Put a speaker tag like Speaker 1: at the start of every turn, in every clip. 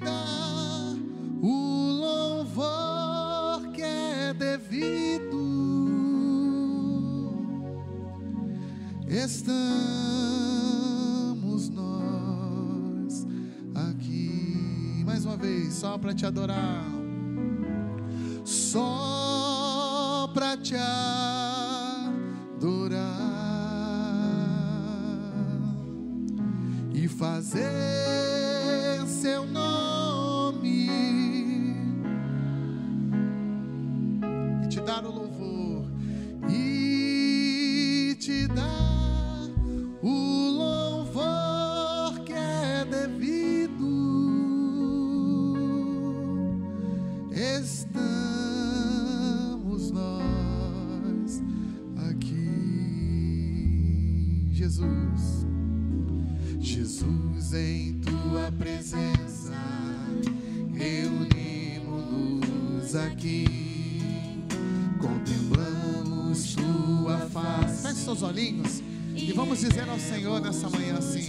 Speaker 1: dar o louvor que é devido. Estamos nós aqui mais uma vez, só para te adorar, só para te adorar e fazer seu nome e te dar o louvor e te dar o louvor que é devido. Estamos nós aqui, Jesus. Jesus, em tua presença reunimos-nos aqui, contemplamos tua face. Feche seus olhinhos e vamos dizer ao Senhor nessa manhã assim: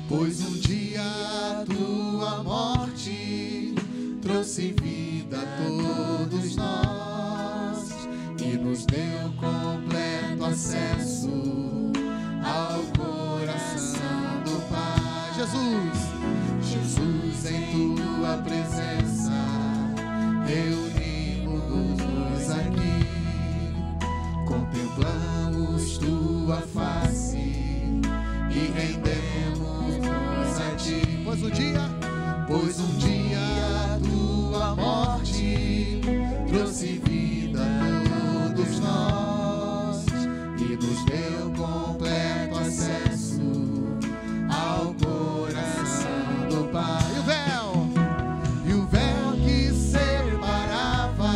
Speaker 1: pois um dia a tua morte trouxe vida a todos nós e nos deu completo acesso ao coração do Pai. Jesus, Jesus, em tua presença reunimos-nos aqui, contemplamos tua face e rendemos-nos a ti. Pois um dia a tua morte trouxe vida a todos nós e nos deu completo acesso ao coração do Pai. E o véu que separava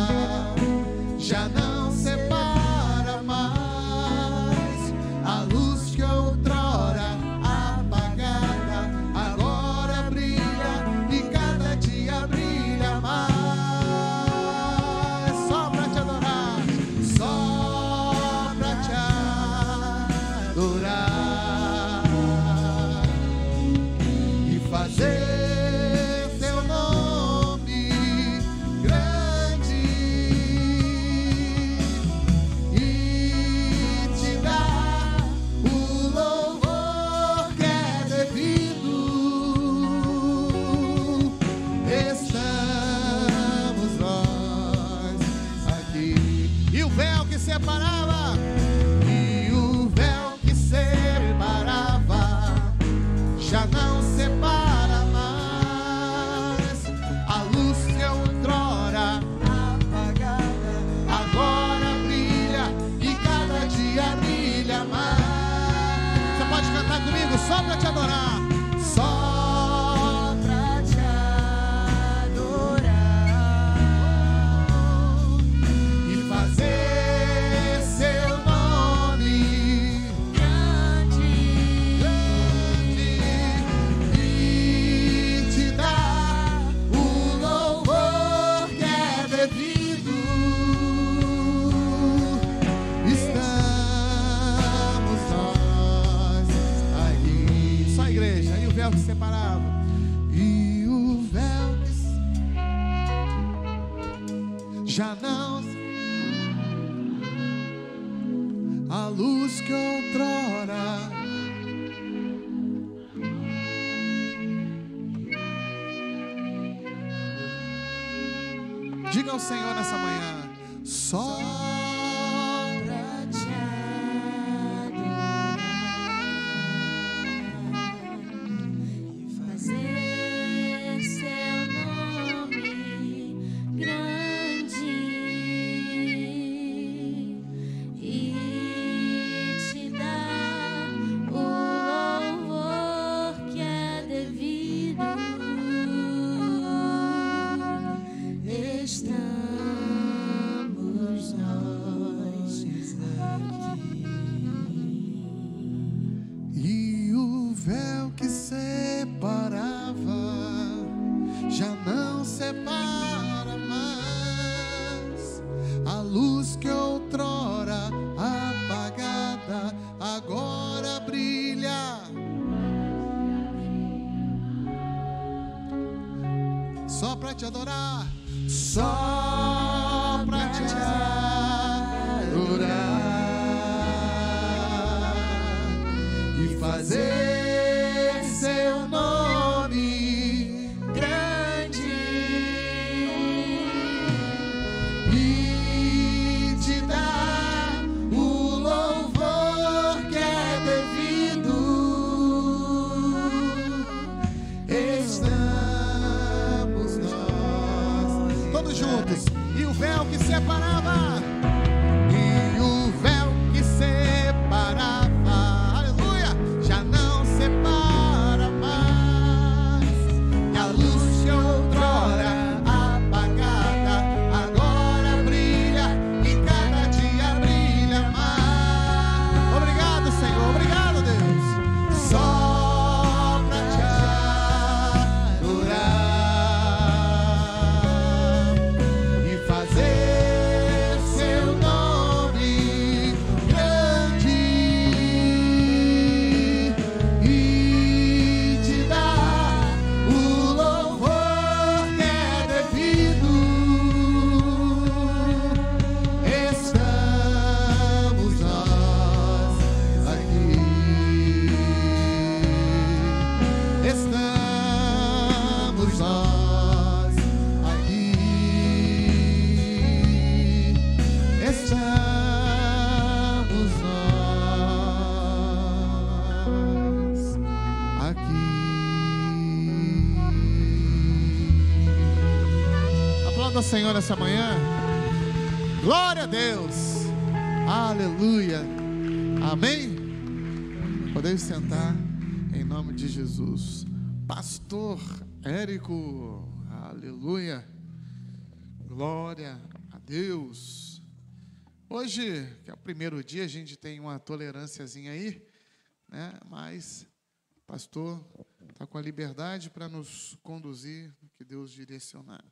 Speaker 1: já não separa mais. A luz que outrora apagada agora brilha e cada dia brilha mais. Só pra te adorar, só pra te adorar e fazer teu nome grande e te dar o louvor que é devido. Estamos nós aqui. E o véu que separava, e o véu que separava já não separa mais. A luz que outrora apagada agora brilha e cada dia brilha mais. Você pode cantar comigo só pra te adorar, só pra te adorar e fazer seu nome grande e te dar o louvor que é devido. Estamos nós aqui. Só a igreja. E o véu que separava, e o véu que já não, a luz que outrora diga ao Senhor nessa manhã, só pra te adorar
Speaker 2: e fazer seu nome grande e te dar o louvor que é devido. Estamos nós
Speaker 1: para te adorar, só para te adorar e fazer seu nome grande e te dar o louvor que é devido. Estamos nós todos juntos, e o véu que separava, e o véu que separava, aleluia, já não separa mais. E a luz que outrora apagada agora brilha e cada dia brilha mais. Obrigado, Senhor, obrigado, Deus. Só pra te adorar e fazer seu nome grande e te dar o louvor que é devido. Estamos nós aqui. Estamos nós aqui. Estamos nós aqui. Aplauda o Senhor essa manhã. Glória a Deus. Aleluia. Amém. Podemos sentar em nome de Jesus. Pastor Érico. Aleluia. Glória a Deus. Hoje, que é o primeiro dia, a gente tem uma tolerânciazinha aí, né? Mas o pastor está com a liberdade para nos conduzir no que Deus direcionar.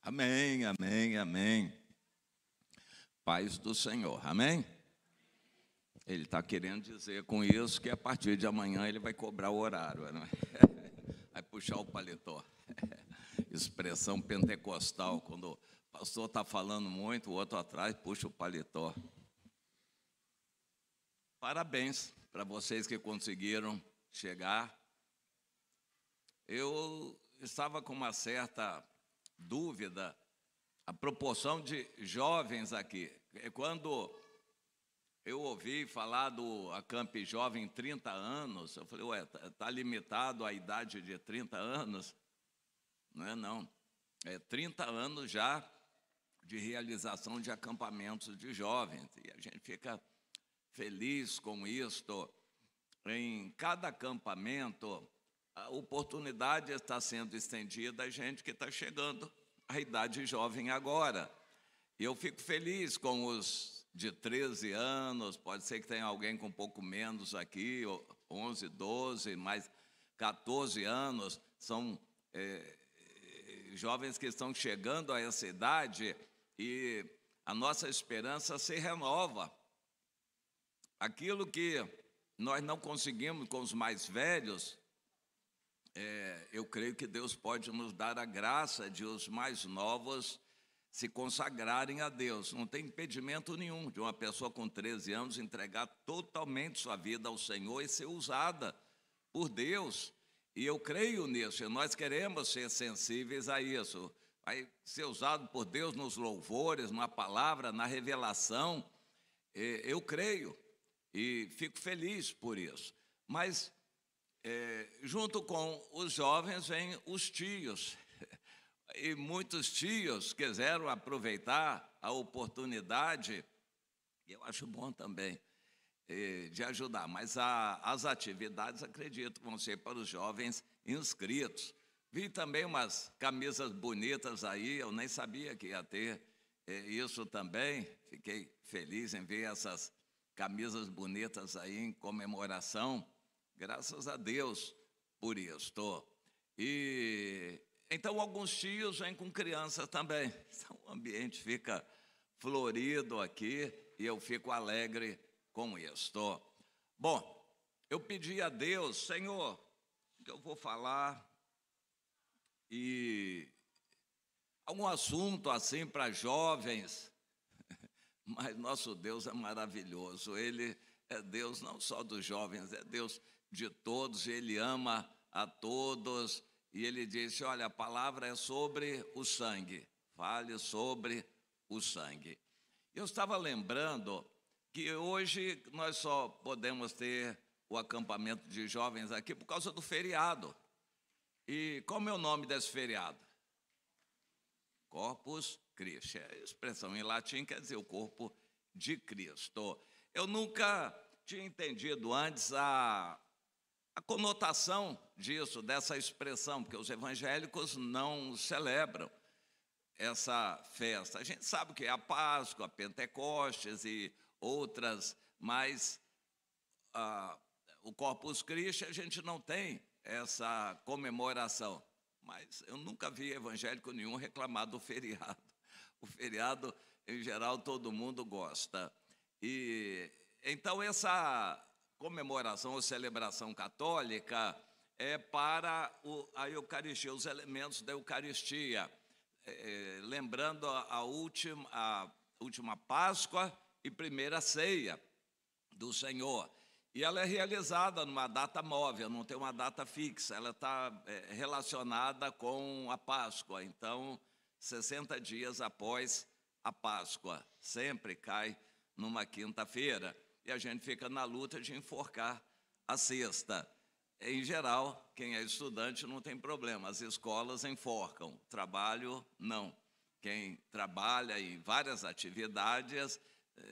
Speaker 3: Amém, amém, amém. Paz do Senhor, amém? Ele está querendo dizer com isso que a partir de amanhã ele vai cobrar o horário, não é? Vai puxar o paletó. Expressão pentecostal, quando o pastor está falando muito, o outro atrás puxa o paletó. Parabéns para vocês que conseguiram chegar. Eu estava com uma certa dúvida, a proporção de jovens aqui. Quando eu ouvi falar do Acamp Jovem 30 anos, eu falei, ué, está limitado à idade de 30 anos? Não é não, é 30 anos já de realização de acampamentos de jovens, e a gente fica feliz com isto. Em cada acampamento, a oportunidade está sendo estendida a gente que está chegando à idade jovem agora. E eu fico feliz com os de 13 anos, pode ser que tenha alguém com um pouco menos aqui, 11, 12, mas 14 anos, são jovens que estão chegando a essa idade e a nossa esperança se renova. Aquilo que nós não conseguimos com os mais velhos, eu creio que Deus pode nos dar a graça de os mais novos se consagrarem a Deus. Não tem impedimento nenhum de uma pessoa com 13 anos entregar totalmente sua vida ao Senhor e ser usada por Deus. E eu creio nisso, e nós queremos ser sensíveis a isso. Vai ser usado por Deus nos louvores, na palavra, na revelação. Eu creio e fico feliz por isso. Mas, junto com os jovens, vêm os tios. E muitos tios quiseram aproveitar a oportunidade, e eu acho bom também, de ajudar. Mas as atividades, acredito, vão ser para os jovens inscritos. Vi também umas camisas bonitas aí, eu nem sabia que ia ter isso também. Fiquei feliz em ver essas camisas bonitas aí em comemoração. Graças a Deus por isso. E então alguns tios vêm com crianças também. Então o ambiente fica florido aqui e eu fico alegre com isso. Bom, eu pedi a Deus, Senhor, que eu vou falar e algum assunto assim para jovens, mas nosso Deus é maravilhoso. Ele é Deus não só dos jovens, é Deus de todos, Ele ama a todos. E Ele disse, olha, a palavra é sobre o sangue, fale sobre o sangue. Eu estava lembrando que hoje nós só podemos ter o acampamento de jovens aqui por causa do feriado. E qual é o nome desse feriado? Corpus Christi. A expressão em latim quer dizer o corpo de Cristo. Eu nunca tinha entendido antes a conotação disso, dessa expressão, porque os evangélicos não celebram essa festa. A gente sabe que é a Páscoa, a Pentecostes e outras, mas o Corpus Christi a gente não tem essa comemoração. Mas eu nunca vi evangélico nenhum reclamar do feriado. O feriado, em geral, todo mundo gosta. E então essa comemoração ou celebração católica é para a Eucaristia, os elementos da Eucaristia, lembrando a última Páscoa e primeira ceia do Senhor. E ela é realizada numa data móvel, não tem uma data fixa, ela está relacionada com a Páscoa. Então, 60 dias após a Páscoa, sempre cai numa quinta-feira. E a gente fica na luta de enforcar a sexta. Em geral, quem é estudante não tem problema, as escolas enforcam, trabalho não. Quem trabalha em várias atividades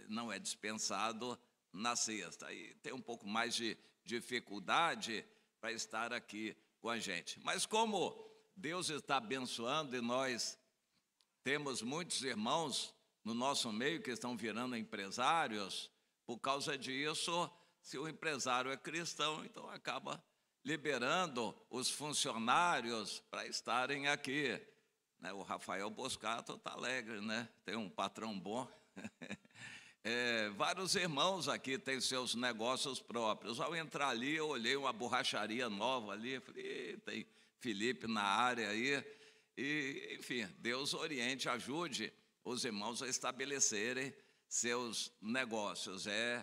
Speaker 3: não é dispensado na sexta. Aí tem um pouco mais de dificuldade para estar aqui com a gente. Mas como Deus está abençoando e nós temos muitos irmãos no nosso meio que estão virando empresários, por causa disso, se o empresário é cristão, então acaba liberando os funcionários para estarem aqui. O Rafael Boscato está alegre, né? Tem um patrão bom. Vários irmãos aqui têm seus negócios próprios. Ao entrar ali, eu olhei uma borracharia nova ali, falei, tem Felipe na área aí. E, enfim, Deus oriente, ajude os irmãos a estabelecerem seus negócios. É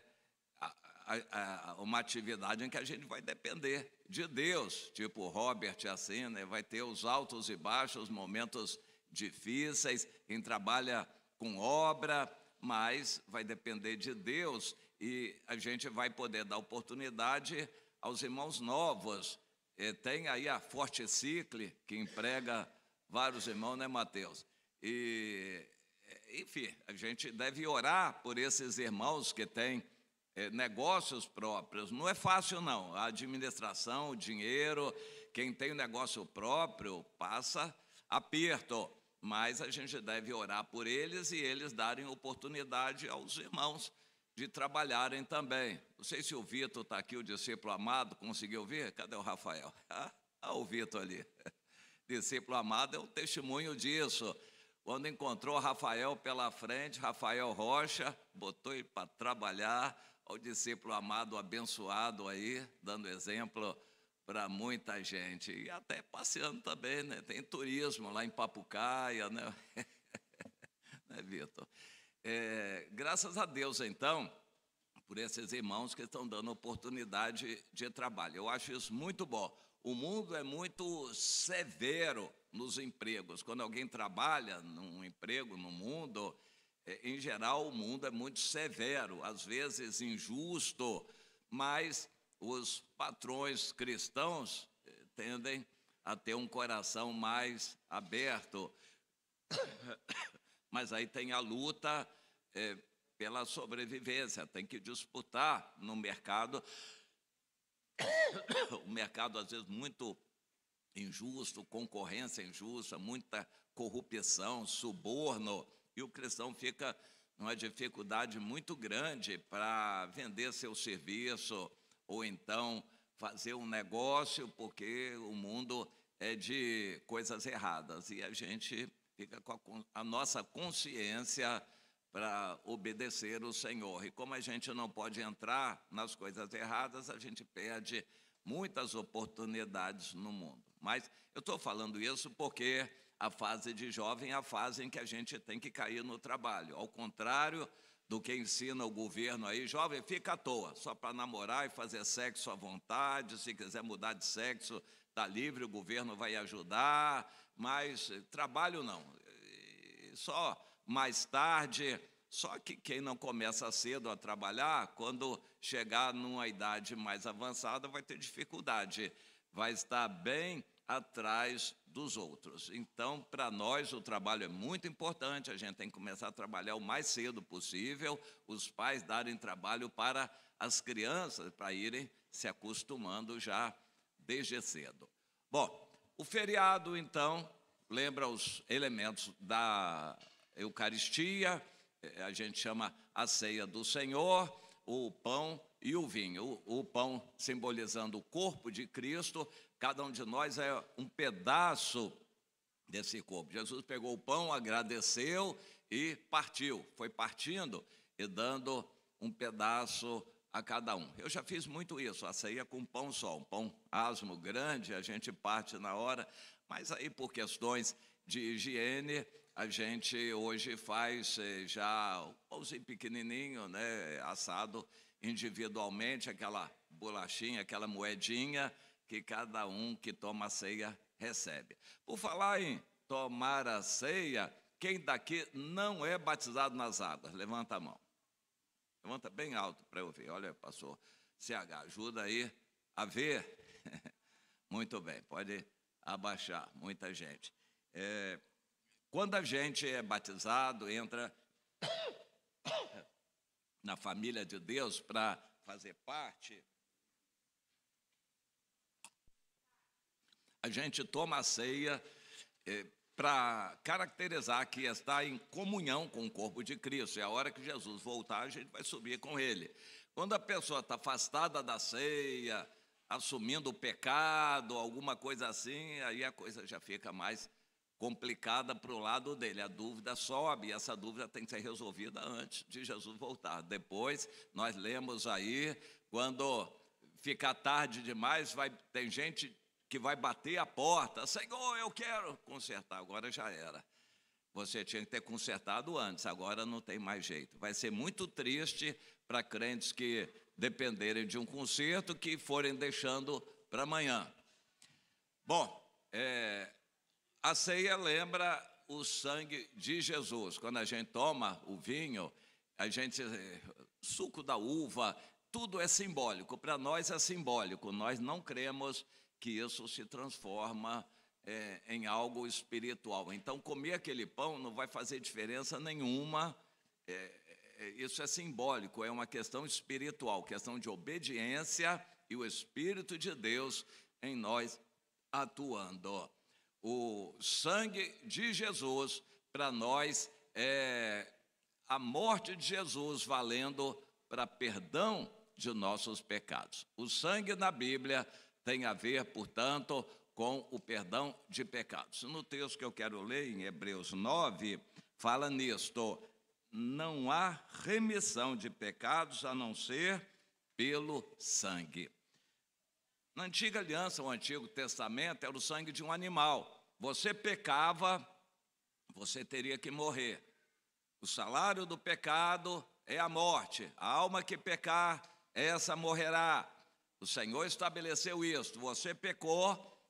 Speaker 3: uma atividade em que a gente vai depender de Deus, tipo o Robert assim, né? Vai ter os altos e baixos, momentos difíceis, quem trabalha com obra, mas vai depender de Deus e a gente vai poder dar oportunidade aos irmãos novos. Tem aí a Forte Cicle, que emprega vários irmãos, né, Mateus? E enfim, a gente deve orar por esses irmãos que têm negócios próprios. Não é fácil, não. A administração, o dinheiro, quem tem negócio próprio passa aperto. Mas a gente deve orar por eles e eles darem oportunidade aos irmãos de trabalharem também. Não sei se o Vitor está aqui, o discípulo amado, conseguiu ver? Cadê o Rafael? O Vitor ali. Discípulo amado é um testemunho disso. Quando encontrou Rafael pela frente, Rafael Rocha, botou ele para trabalhar, o discípulo amado abençoado aí, dando exemplo para muita gente. E até passeando também, né? Tem turismo lá em Papucaia, né? Né, Vitor? Graças a Deus, então, por esses irmãos que estão dando oportunidade de trabalho. Eu acho isso muito bom. O mundo é muito severo nos empregos. Quando alguém trabalha num emprego no mundo, em geral, o mundo é muito severo, às vezes injusto, mas os patrões cristãos tendem a ter um coração mais aberto. Mas aí tem a luta pela sobrevivência, tem que disputar no mercado. O mercado, às vezes, muito injusto, concorrência injusta, muita corrupção, suborno, e o cristão fica numa dificuldade muito grande para vender seu serviço ou então fazer um negócio, porque o mundo é de coisas erradas e a gente fica com a nossa consciência para obedecer o Senhor. E como a gente não pode entrar nas coisas erradas, a gente perde muitas oportunidades no mundo. Mas eu estou falando isso porque a fase de jovem é a fase em que a gente tem que cair no trabalho. Ao contrário do que ensina o governo aí, jovem, fica à toa, só para namorar e fazer sexo à vontade. Se quiser mudar de sexo, está livre, o governo vai ajudar, mas trabalho não. Só mais tarde. Só que quem não começa cedo a trabalhar, quando chegar numa idade mais avançada, vai ter dificuldade, vai estar bem atrás dos outros. Então, para nós, o trabalho é muito importante, a gente tem que começar a trabalhar o mais cedo possível, os pais darem trabalho para as crianças, para irem se acostumando já desde cedo. Bom, o feriado, então, lembra os elementos da Eucaristia, a gente chama a ceia do Senhor, o pão e o vinho. O pão simbolizando o corpo de Cristo, cada um de nós é um pedaço desse corpo. Jesus pegou o pão, agradeceu e partiu. Foi partindo e dando um pedaço a cada um. Eu já fiz muito isso, a ceia com pão só, um pão asmo grande, a gente parte na hora, mas aí por questões de higiene, a gente hoje faz já um pãozinho pequenininho, né, assado individualmente, aquela bolachinha, aquela moedinha que cada um que toma a ceia recebe. Por falar em tomar a ceia, quem daqui não é batizado nas águas? Levanta a mão. Levanta bem alto para eu ver. Olha, pastor CH, ajuda aí a ver. Muito bem, pode abaixar, muita gente. Quando a gente é batizado, entra na família de Deus para fazer parte, a gente toma a ceia para caracterizar que está em comunhão com o corpo de Cristo. É a hora que Jesus voltar, a gente vai subir com ele. Quando a pessoa está afastada da ceia, assumindo o pecado, alguma coisa assim, aí a coisa já fica mais complicada para o lado dele, a dúvida sobe, e essa dúvida tem que ser resolvida antes de Jesus voltar. Depois, nós lemos aí, quando ficar tarde demais, tem gente que vai bater a porta, Senhor, eu quero consertar, agora já era. Você tinha que ter consertado antes, agora não tem mais jeito. Vai ser muito triste para crentes que dependerem de um conserto, que forem deixando para amanhã. Bom, a ceia lembra o sangue de Jesus. Quando a gente toma o vinho, suco da uva, tudo é simbólico. Para nós é simbólico. Nós não cremos que isso se transforma em algo espiritual. Então, comer aquele pão não vai fazer diferença nenhuma. Isso é simbólico, é uma questão espiritual, questão de obediência e o Espírito de Deus em nós atuando. O sangue de Jesus, para nós, é a morte de Jesus valendo para perdão de nossos pecados. O sangue na Bíblia tem a ver, portanto, com o perdão de pecados. No texto que eu quero ler, em Hebreus 9, fala nisto: não há remissão de pecados a não ser pelo sangue. Na antiga aliança, o Antigo Testamento, era o sangue de um animal. Você pecava, você teria que morrer. O salário do pecado é a morte. A alma que pecar, essa morrerá. O Senhor estabeleceu isso. Você pecou,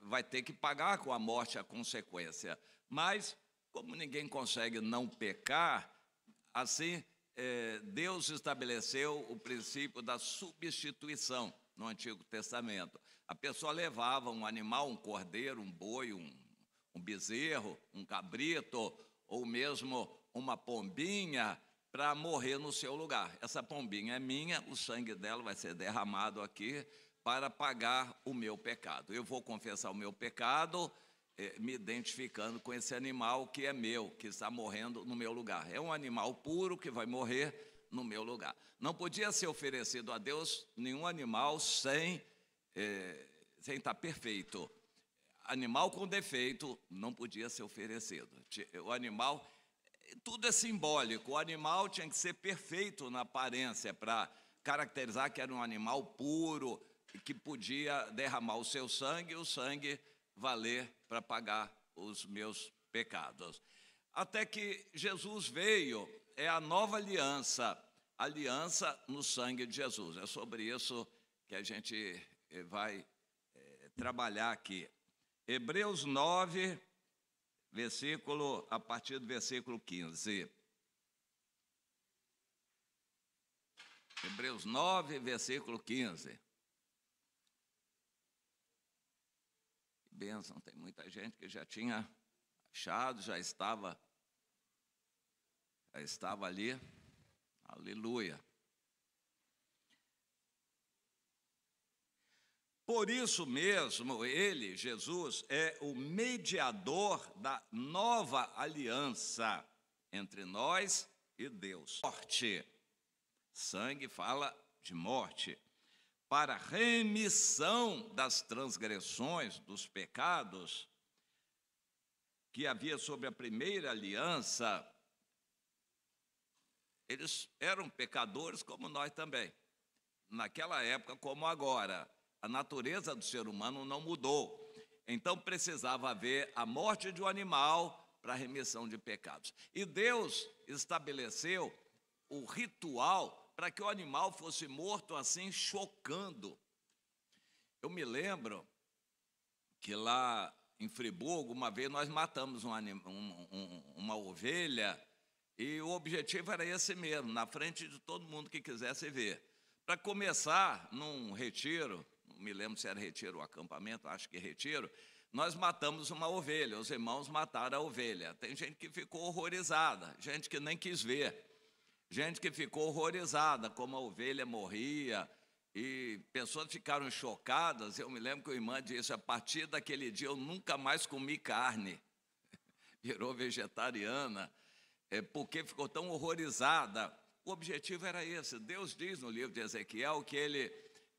Speaker 3: vai ter que pagar com a morte a consequência. Mas, como ninguém consegue não pecar, assim, Deus estabeleceu o princípio da substituição no Antigo Testamento. A pessoa levava um animal, um cordeiro, um boi, um bezerro, um cabrito, ou mesmo uma pombinha, para morrer no seu lugar. Essa pombinha é minha, o sangue dela vai ser derramado aqui para pagar o meu pecado. Eu vou confessar o meu pecado, me identificando com esse animal que é meu, que está morrendo no meu lugar. É um animal puro que vai morrer no meu lugar. Não podia ser oferecido a Deus nenhum animal sem estar perfeito. Animal com defeito não podia ser oferecido. O animal, tudo é simbólico. O animal tinha que ser perfeito na aparência para caracterizar que era um animal puro, que podia derramar o seu sangue, e o sangue valer para pagar os meus pecados. Até que Jesus veio, é a nova aliança no sangue de Jesus. É sobre isso que a gente vai trabalhar aqui. Hebreus 9, a partir do versículo 15. Hebreus 9, versículo 15. Bênção, tem muita gente que já tinha achado, já estava ali. Aleluia. Por isso mesmo, ele, Jesus, é o mediador da nova aliança entre nós e Deus. Morte. Sangue fala de morte. Para remissão das transgressões, dos pecados que havia sobre a primeira aliança. Eles eram pecadores como nós também. Naquela época como agora. A natureza do ser humano não mudou. Então precisava haver a morte de um animal para a remissão de pecados. E Deus estabeleceu o ritual para que o animal fosse morto assim, chocando. Eu me lembro que lá em Friburgo, uma vez nós matamos uma ovelha, e o objetivo era esse mesmo, na frente de todo mundo que quisesse ver. Para começar, num retiro, não me lembro se era retiro ou acampamento, acho que retiro, nós matamos uma ovelha, os irmãos mataram a ovelha. Tem gente que ficou horrorizada, gente que nem quis ver, gente que ficou horrorizada como a ovelha morria, e pessoas ficaram chocadas. Eu me lembro que o irmão disse, a partir daquele dia eu nunca mais comi carne, virou vegetariana, porque ficou tão horrorizada. O objetivo era esse. Deus diz no livro de Ezequiel que ele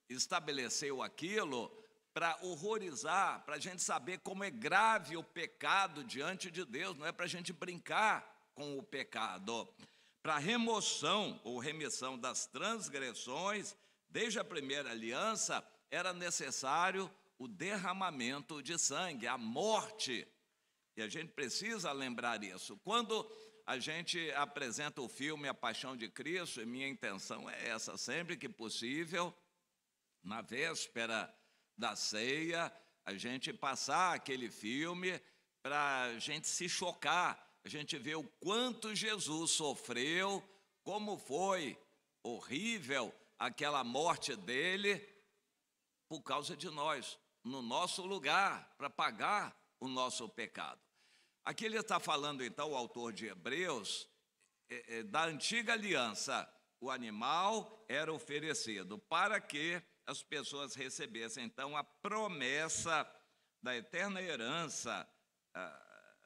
Speaker 3: estabeleceu aquilo para horrorizar, para a gente saber como é grave o pecado diante de Deus, não é para a gente brincar com o pecado. Para remoção ou remissão das transgressões, desde a primeira aliança, era necessário o derramamento de sangue, a morte. E a gente precisa lembrar isso. Quando a gente apresenta o filme A Paixão de Cristo, e minha intenção é essa, sempre que possível, na véspera da ceia, a gente passar aquele filme para a gente se chocar, a gente ver o quanto Jesus sofreu, como foi horrível aquela morte dele por causa de nós, no nosso lugar, para pagar o nosso pecado. Aqui ele está falando, então, o autor de Hebreus, da antiga aliança. O animal era oferecido para que as pessoas recebessem, então, a promessa da eterna herança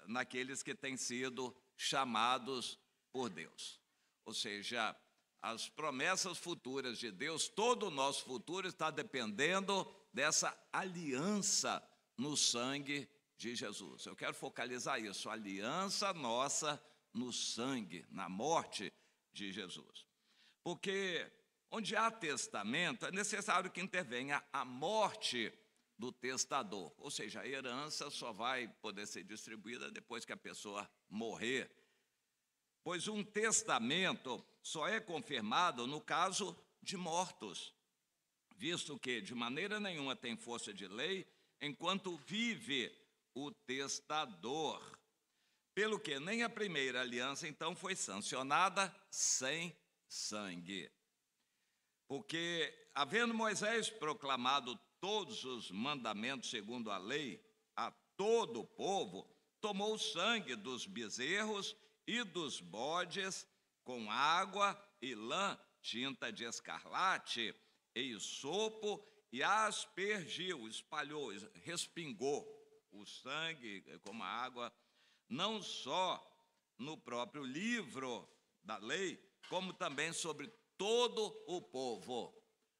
Speaker 3: naqueles que têm sido chamados por Deus. Ou seja, as promessas futuras de Deus, todo o nosso futuro está dependendo dessa aliança no sangue de Jesus. Eu quero focalizar isso, a aliança nossa no sangue, na morte de Jesus. Porque onde há testamento, é necessário que intervenha a morte do testador. Ou seja, a herança só vai poder ser distribuída depois que a pessoa morrer. Pois um testamento só é confirmado no caso de mortos, visto que de maneira nenhuma tem força de lei enquanto vive o testador. Pelo que nem a primeira aliança, então, foi sancionada sem sangue. Porque, havendo Moisés proclamado todos os mandamentos segundo a lei a todo o povo, tomou o sangue dos bezerros e dos bodes com água e lã, tinta de escarlate e sopo, e aspergiu, espalhou, respingou o sangue como a água, não só no próprio livro da lei, como também sobre todo o povo.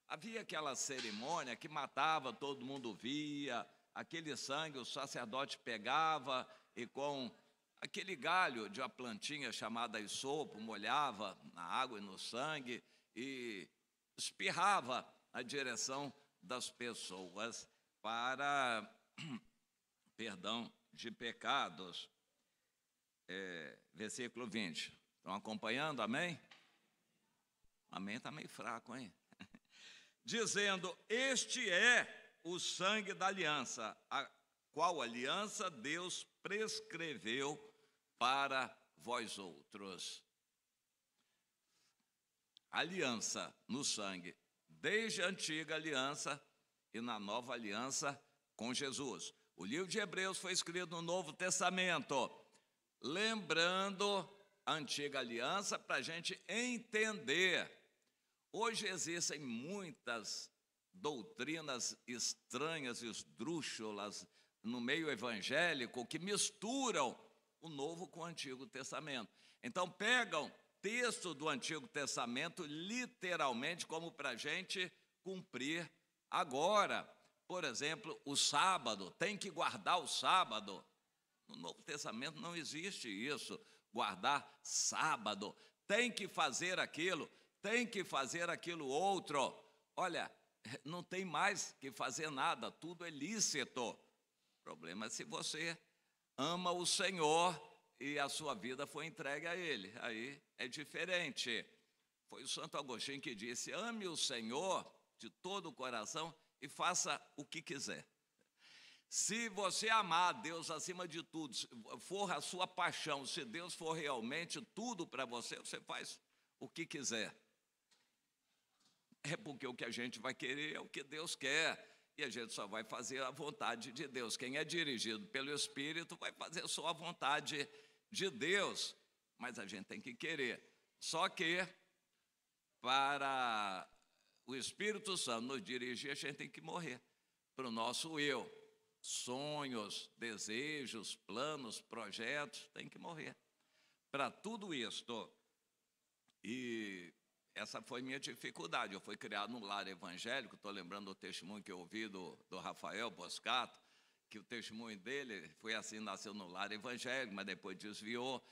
Speaker 3: Havia aquela cerimônia que matava, todo mundo via, aquele sangue o sacerdote pegava e com aquele galho de uma plantinha chamada isopo, molhava na água e no sangue e espirrava na direção das pessoas para perdão de pecados. Versículo 20. Estão acompanhando? Amém? Amém está meio fraco, hein? Dizendo: este é o sangue da aliança, a qual aliança Deus prescreveu para vós outros. Aliança no sangue, desde a antiga aliança e na nova aliança com Jesus. O livro de Hebreus foi escrito no Novo Testamento, lembrando a antiga aliança para a gente entender. Hoje existem muitas doutrinas estranhas, esdrúxulas, no meio evangélico, que misturam o Novo com o Antigo Testamento. Então pegam texto do Antigo Testamento literalmente como para a gente cumprir agora. Por exemplo, o sábado, tem que guardar o sábado. No Novo Testamento não existe isso, guardar sábado. Tem que fazer aquilo, tem que fazer aquilo outro. Olha, não tem mais que fazer nada, tudo é lícito. O problema é se você ama o Senhor e a sua vida foi entregue a Ele. Aí é diferente. Foi o Santo Agostinho que disse: ame o Senhor de todo o coração e faça o que quiser. Se você amar a Deus acima de tudo, for a sua paixão, se Deus for realmente tudo para você, você faz o que quiser. É porque o que a gente vai querer é o que Deus quer. E a gente só vai fazer a vontade de Deus. Quem é dirigido pelo Espírito vai fazer só a vontade de Deus. Mas a gente tem que querer. Só que para o Espírito Santo nos dirigir, a gente tem que morrer para o nosso eu. Sonhos, desejos, planos, projetos, tem que morrer para tudo isto. E essa foi minha dificuldade. Eu fui criado num lar evangélico. Estou lembrando do testemunho que eu ouvi do Rafael Boscato, que o testemunho dele foi assim: nasceu no lar evangélico, mas depois desviou.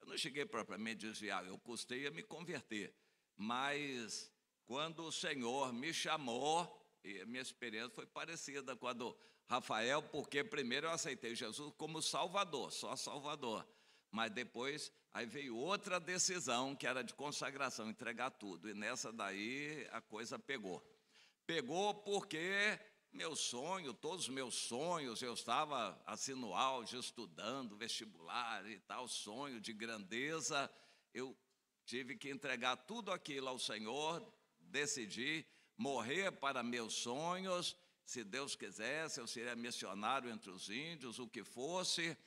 Speaker 3: Eu não cheguei propriamente a desviar, eu custei a me converter. Mas quando o Senhor me chamou, e a minha experiência foi parecida com a do Rafael, porque primeiro eu aceitei Jesus como Salvador, só Salvador. Mas depois, aí veio outra decisão, que era de consagração, entregar tudo. E nessa daí a coisa pegou. Pegou porque meu sonho, todos os meus sonhos, eu estava assim no auge, estudando, vestibular e tal, sonho de grandeza. Eu tive que entregar tudo aquilo ao Senhor, decidi morrer para meus sonhos. Se Deus quisesse, eu seria missionário entre os índios, o que fosse.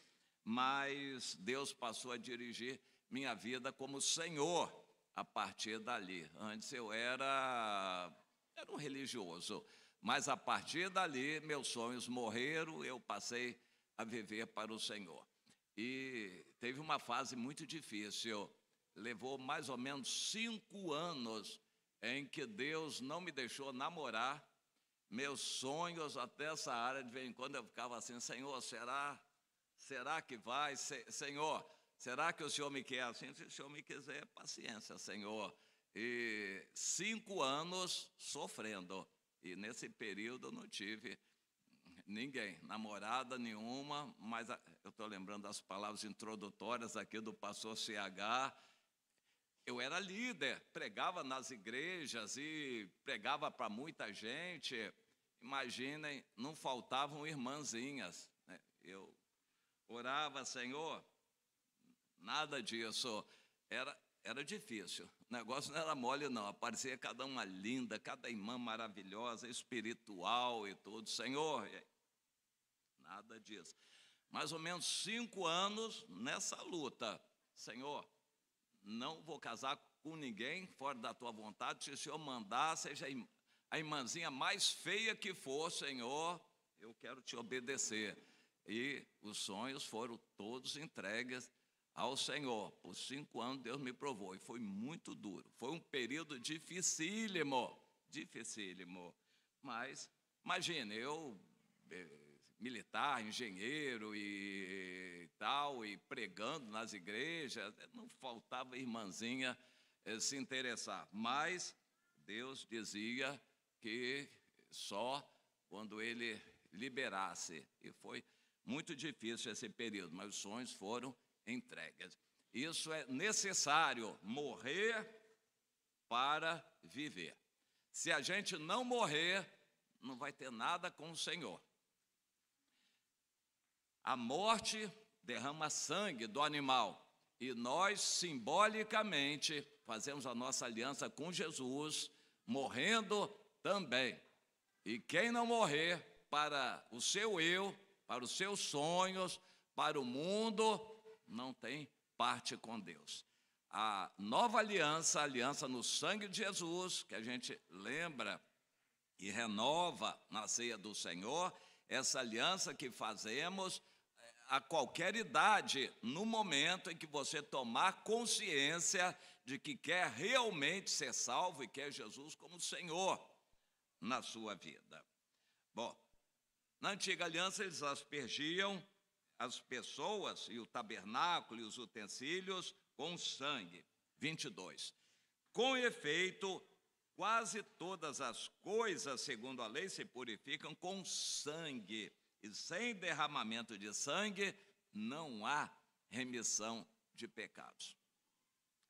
Speaker 3: Mas Deus passou a dirigir minha vida como Senhor a partir dali. Antes eu era um religioso, mas a partir dali meus sonhos morreram, eu passei a viver para o Senhor. E teve uma fase muito difícil, levou mais ou menos 5 anos em que Deus não me deixou namorar. Meus sonhos até essa área, de vez em quando eu ficava assim: Senhor, será que vai? Senhor, será que o Senhor me quer assim? Se o Senhor me quiser, paciência, Senhor. E 5 anos sofrendo. E nesse período eu não tive ninguém, namorada nenhuma, mas eu estou lembrando das palavras introdutórias aqui do pastor CH. Eu era líder, pregava nas igrejas e pregava para muita gente. Imaginem, não faltavam irmãzinhas, né? Eu orava: Senhor, nada disso. Era difícil, o negócio não era mole não, aparecia cada uma linda, cada irmã maravilhosa, espiritual e tudo. Senhor, nada disso. Mais ou menos 5 anos nessa luta. Senhor, não vou casar com ninguém fora da tua vontade. Se o Senhor mandar, seja a irmãzinha mais feia que for, Senhor, eu quero te obedecer. E os sonhos foram todos entregues ao Senhor. Por 5 anos Deus me provou e foi muito duro. Foi um período dificílimo. Mas imagine, eu militar, engenheiro e tal, e pregando nas igrejas, não faltava irmãzinha se interessar. Mas Deus dizia que só quando Ele liberasse. E foi muito difícil esse período, mas os sonhos foram entregues. Isso é necessário, morrer para viver. Se a gente não morrer, não vai ter nada com o Senhor. A morte derrama sangue do animal e nós, simbolicamente, fazemos a nossa aliança com Jesus, morrendo também. E quem não morrer para o seu eu, para os seus sonhos, para o mundo, não tem parte com Deus. A nova aliança, a aliança no sangue de Jesus, que a gente lembra e renova na ceia do Senhor, essa aliança que fazemos a qualquer idade, no momento em que você tomar consciência de que quer realmente ser salvo e quer Jesus como Senhor na sua vida. Bom, na antiga aliança eles aspergiam as pessoas e o tabernáculo e os utensílios com sangue. 22. Com efeito, quase todas as coisas, segundo a lei, se purificam com sangue. E sem derramamento de sangue, não há remissão de pecados.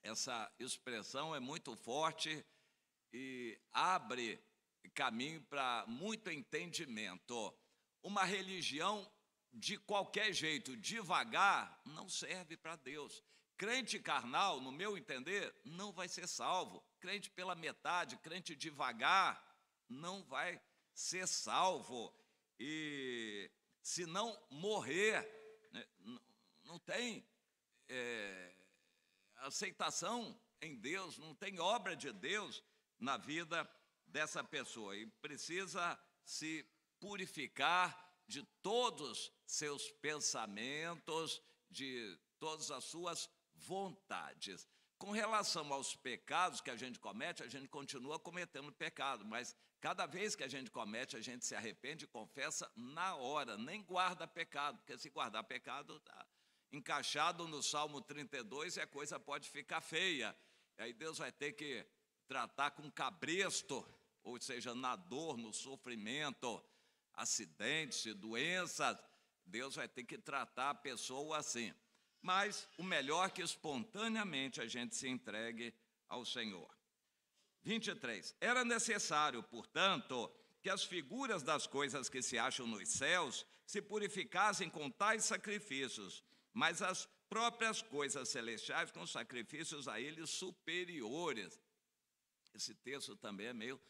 Speaker 3: Essa expressão é muito forte e abre caminho para muito entendimento. Uma religião de qualquer jeito, devagar, não serve para Deus. Crente carnal, no meu entender, não vai ser salvo. Crente pela metade, crente devagar, não vai ser salvo. E se não morrer, né, não tem aceitação em Deus, não tem obra de Deus na vida dessa pessoa. E precisa se purificar de todos seus pensamentos, de todas as suas vontades. Com relação aos pecados que a gente comete, a gente continua cometendo pecado, mas cada vez que a gente comete, a gente se arrepende e confessa na hora, nem guarda pecado, porque se guardar pecado, está encaixado no Salmo 32 e a coisa pode ficar feia. E aí Deus vai ter que tratar com cabresto, ou seja, na dor, no sofrimento, acidentes, doenças, Deus vai ter que tratar a pessoa assim. Mas o melhor é que espontaneamente a gente se entregue ao Senhor. 23. Era necessário, portanto, que as figuras das coisas que se acham nos céus se purificassem com tais sacrifícios, mas as próprias coisas celestiais com sacrifícios a eles superiores. Esse texto também é meio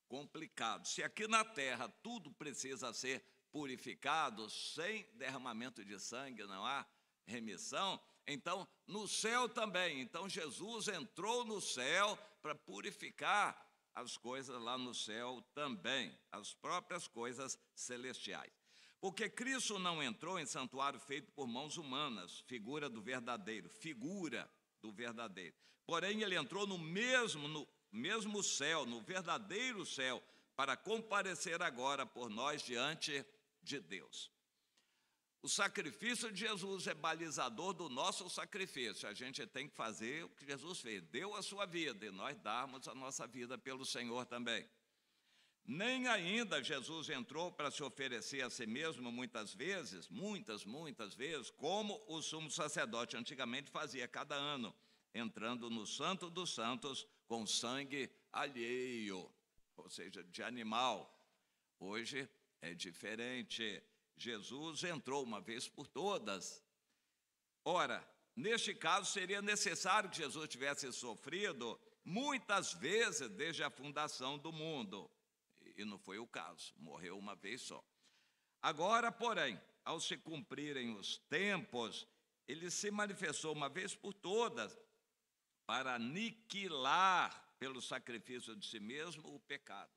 Speaker 3: complicado. Se aqui na terra tudo precisa ser purificado, sem derramamento de sangue não há remissão, então no céu também. Então Jesus entrou no céu para purificar as coisas lá no céu também, as próprias coisas celestiais. Porque Cristo não entrou em santuário feito por mãos humanas, figura do verdadeiro. Porém, ele entrou no mesmo céu, no verdadeiro céu, para comparecer agora por nós diante de Deus. O sacrifício de Jesus é balizador do nosso sacrifício. A gente tem que fazer o que Jesus fez, deu a sua vida, e nós darmos a nossa vida pelo Senhor também. Nem ainda Jesus entrou para se oferecer a si mesmo muitas vezes, como o sumo sacerdote antigamente fazia cada ano, entrando no Santo dos Santos com sangue alheio, ou seja, de animal. Hoje é diferente. Jesus entrou uma vez por todas. Ora, neste caso seria necessário que Jesus tivesse sofrido muitas vezes desde a fundação do mundo. E não foi o caso, morreu uma vez só. Agora, porém, ao se cumprirem os tempos, ele se manifestou uma vez por todas para aniquilar pelo sacrifício de si mesmo o pecado.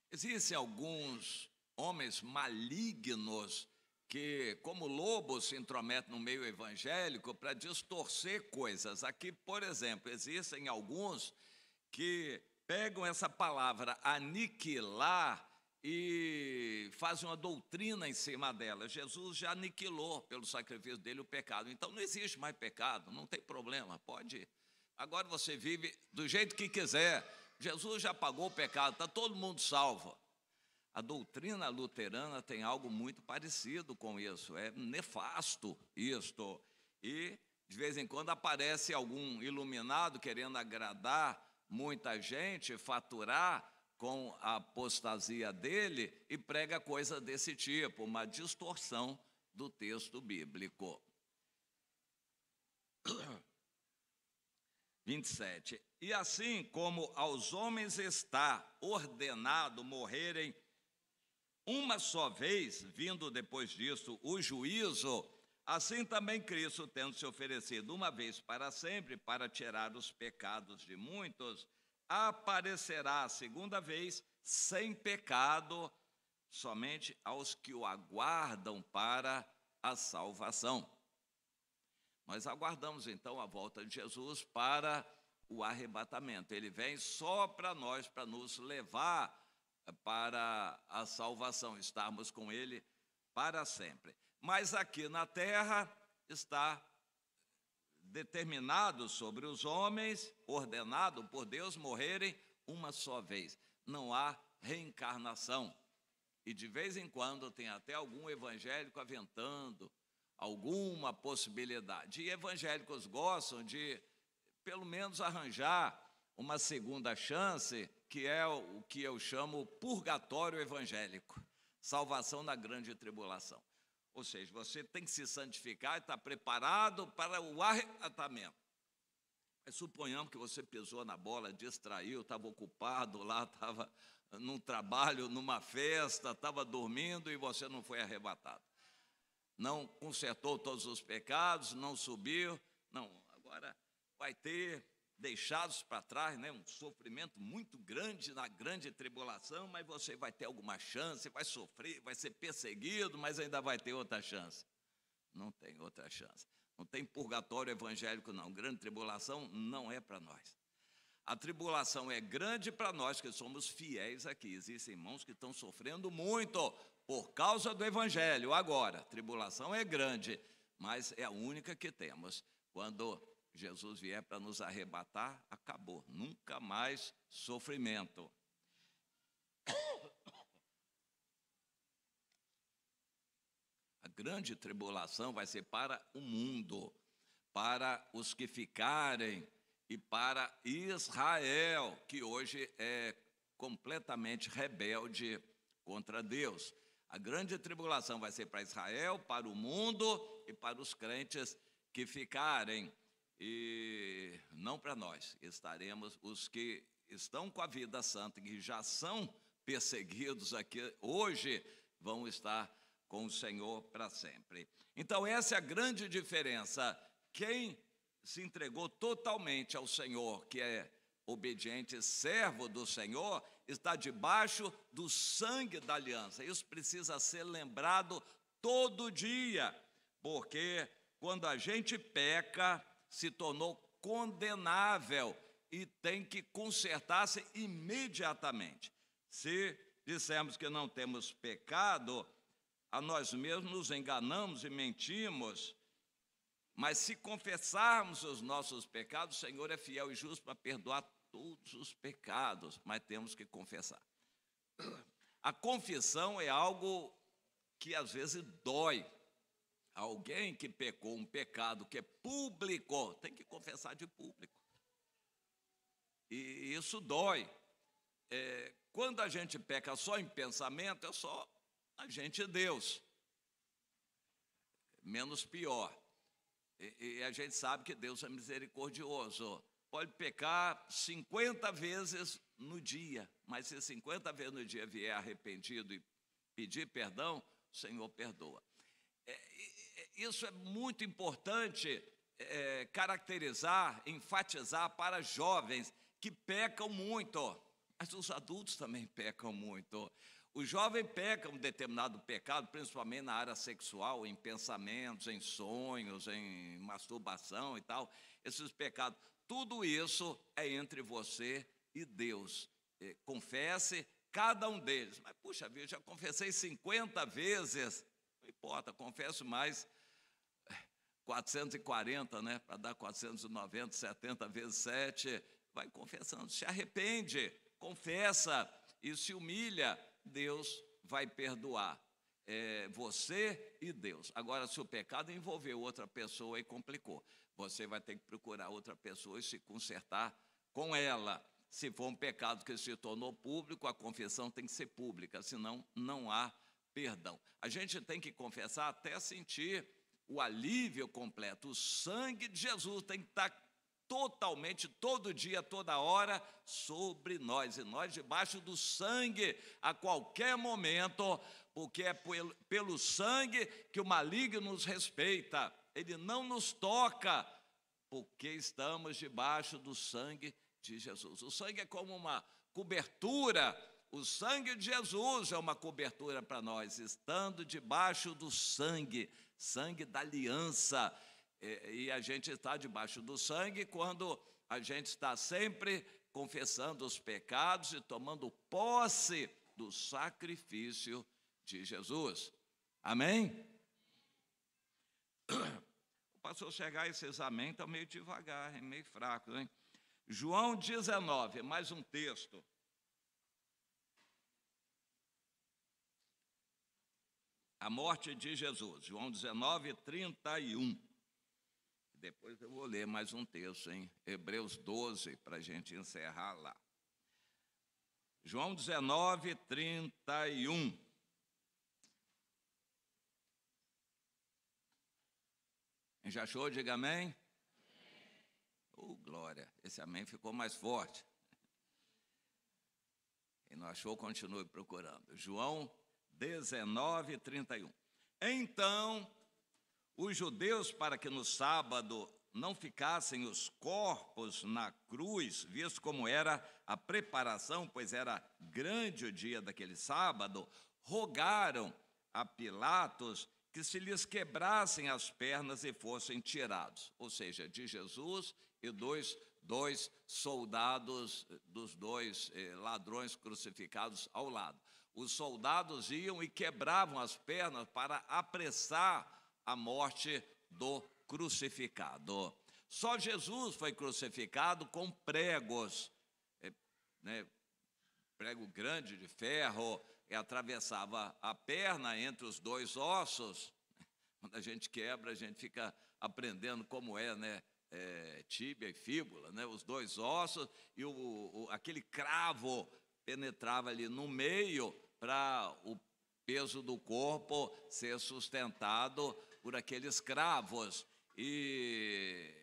Speaker 3: Existem alguns homens malignos que, como lobos, se intrometem no meio evangélico para distorcer coisas. Aqui, por exemplo, existem alguns que pegam essa palavra aniquilar e fazem uma doutrina em cima dela. Jesus já aniquilou pelo sacrifício dele o pecado. Então não existe mais pecado, não tem problema, pode ir. Agora você vive do jeito que quiser. Jesus já pagou o pecado, está todo mundo salvo. A doutrina luterana tem algo muito parecido com isso, é nefasto isto. E, de vez em quando, aparece algum iluminado querendo agradar muita gente, faturar com a apostasia dele e prega coisa desse tipo, uma distorção do texto bíblico. 27. E assim como aos homens está ordenado morrerem uma só vez, vindo depois disso o juízo, assim também Cristo, tendo se oferecido uma vez para sempre para tirar os pecados de muitos, aparecerá a segunda vez sem pecado, somente aos que o aguardam para a salvação. Nós aguardamos então a volta de Jesus para o arrebatamento. Ele vem só para nós, para nos levar para a salvação, estarmos com Ele para sempre. Mas aqui na terra está determinado sobre os homens, ordenado por Deus, morrerem uma só vez. Não há reencarnação. E de vez em quando tem até algum evangélico aventando alguma possibilidade. E evangélicos gostam de, pelo menos, arranjar uma segunda chance, que é o que eu chamo purgatório evangélico, salvação na grande tribulação. Ou seja, você tem que se santificar e estar preparado para o arrebatamento. Mas suponhamos que você pisou na bola, distraiu, estava ocupado lá, estava num trabalho, numa festa, estava dormindo e você não foi arrebatado. Não consertou todos os pecados, não subiu, não, agora vai ter deixados para trás, né, um sofrimento muito grande na grande tribulação, mas você vai ter alguma chance, vai sofrer, vai ser perseguido, mas ainda vai ter outra chance. Não tem outra chance. Não tem purgatório evangélico, não. Grande tribulação não é para nós. A tribulação é grande para nós que somos fiéis aqui. Existem irmãos que estão sofrendo muito por causa do evangelho. Agora, a tribulação é grande, mas é a única que temos. Quando Jesus vier para nos arrebatar, acabou. Nunca mais sofrimento. A grande tribulação vai ser para o mundo, para os que ficarem e para Israel, que hoje é completamente rebelde contra Deus. A grande tribulação vai ser para Israel, para o mundo e para os crentes que ficarem. E não para nós, estaremos os que estão com a vida santa, que já são perseguidos aqui hoje, vão estar com o Senhor para sempre. Então essa é a grande diferença. Quem se entregou totalmente ao Senhor, que é obediente, servo do Senhor, está debaixo do sangue da aliança. Isso precisa ser lembrado todo dia, porque quando a gente peca, se tornou condenável e tem que consertar-se imediatamente. Se dissermos que não temos pecado, a nós mesmos nos enganamos e mentimos, mas se confessarmos os nossos pecados, o Senhor é fiel e justo para perdoar todos os pecados, mas temos que confessar. A confissão é algo que às vezes dói. Alguém que pecou um pecado que é público, tem que confessar de público. E isso dói. Quando a gente peca só em pensamento, é só a gente e Deus. Menos pior. E a gente sabe que Deus é misericordioso. Pode pecar 50 vezes no dia, mas se 50 vezes no dia vier arrependido e pedir perdão, o Senhor perdoa. Isso é muito importante caracterizar, enfatizar para jovens que pecam muito, mas os adultos também pecam muito. O jovem peca um determinado pecado, principalmente na área sexual, em pensamentos, em sonhos, em masturbação e tal. Esses pecados, tudo isso é entre você e Deus. Confesse cada um deles. Mas, puxa vida, já confessei 50 vezes. Não importa, confesso mais 440, né? Para dar 490, 70 vezes 7. Vai confessando, se arrepende, confessa e se humilha. Deus vai perdoar? Você e Deus. Agora, se o pecado envolveu outra pessoa, aí complicou. Você vai ter que procurar outra pessoa e se consertar com ela. Se for um pecado que se tornou público, a confissão tem que ser pública, senão não há perdão. A gente tem que confessar até sentir o alívio completo. O sangue de Jesus tem que estar totalmente, todo dia, toda hora, sobre nós. E nós debaixo do sangue a qualquer momento, porque é pelo sangue que o maligno nos respeita. Ele não nos toca, porque estamos debaixo do sangue de Jesus. O sangue é como uma cobertura. O sangue de Jesus é uma cobertura para nós, estando debaixo do sangue, sangue da aliança. E a gente está debaixo do sangue quando a gente está sempre confessando os pecados e tomando posse do sacrifício de Jesus. Amém? O pastor chegar a esses amém está meio devagar, é meio fraco, hein? João 19, mais um texto. A morte de Jesus, João 19, 31. Depois eu vou ler mais um texto, em Hebreus 12, para a gente encerrar lá. João 19, 31. Quem já achou, diga amém. Glória, esse amém ficou mais forte. Quem não achou, continue procurando. João 19, 31. Então, os judeus, para que no sábado não ficassem os corpos na cruz, visto como era a preparação, pois era grande o dia daquele sábado, rogaram a Pilatos que se lhes quebrassem as pernas e fossem tirados. Ou seja, de Jesus e dois soldados, dos dois ladrões crucificados ao lado. Os soldados iam e quebravam as pernas para apressar a morte do crucificado. Só Jesus foi crucificado com pregos, prego grande de ferro, que atravessava a perna entre os dois ossos. Quando a gente quebra, a gente fica aprendendo como é, né? Tíbia e fíbula, né? Os dois ossos, e aquele cravo penetrava ali no meio para o peso do corpo ser sustentado por aqueles cravos. E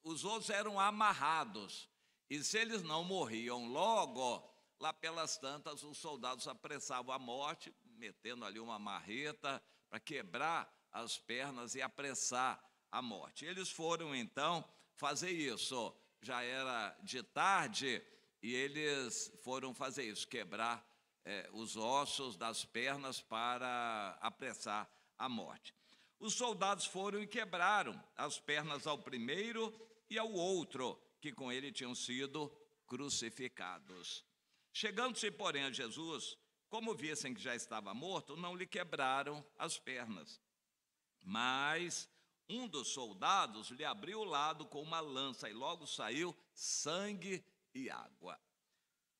Speaker 3: os outros eram amarrados, e se eles não morriam logo, lá pelas tantas os soldados apressavam a morte, metendo ali uma marreta para quebrar as pernas e apressar a morte. Eles foram então fazer isso, já era de tarde, e eles foram fazer isso, quebrar os ossos das pernas para apressar a morte. Os soldados foram e quebraram as pernas ao primeiro e ao outro, que com ele tinham sido crucificados. Chegando-se, porém, a Jesus, como vissem que já estava morto, não lhe quebraram as pernas. Mas um dos soldados lhe abriu o lado com uma lança, e logo saiu sangue e água.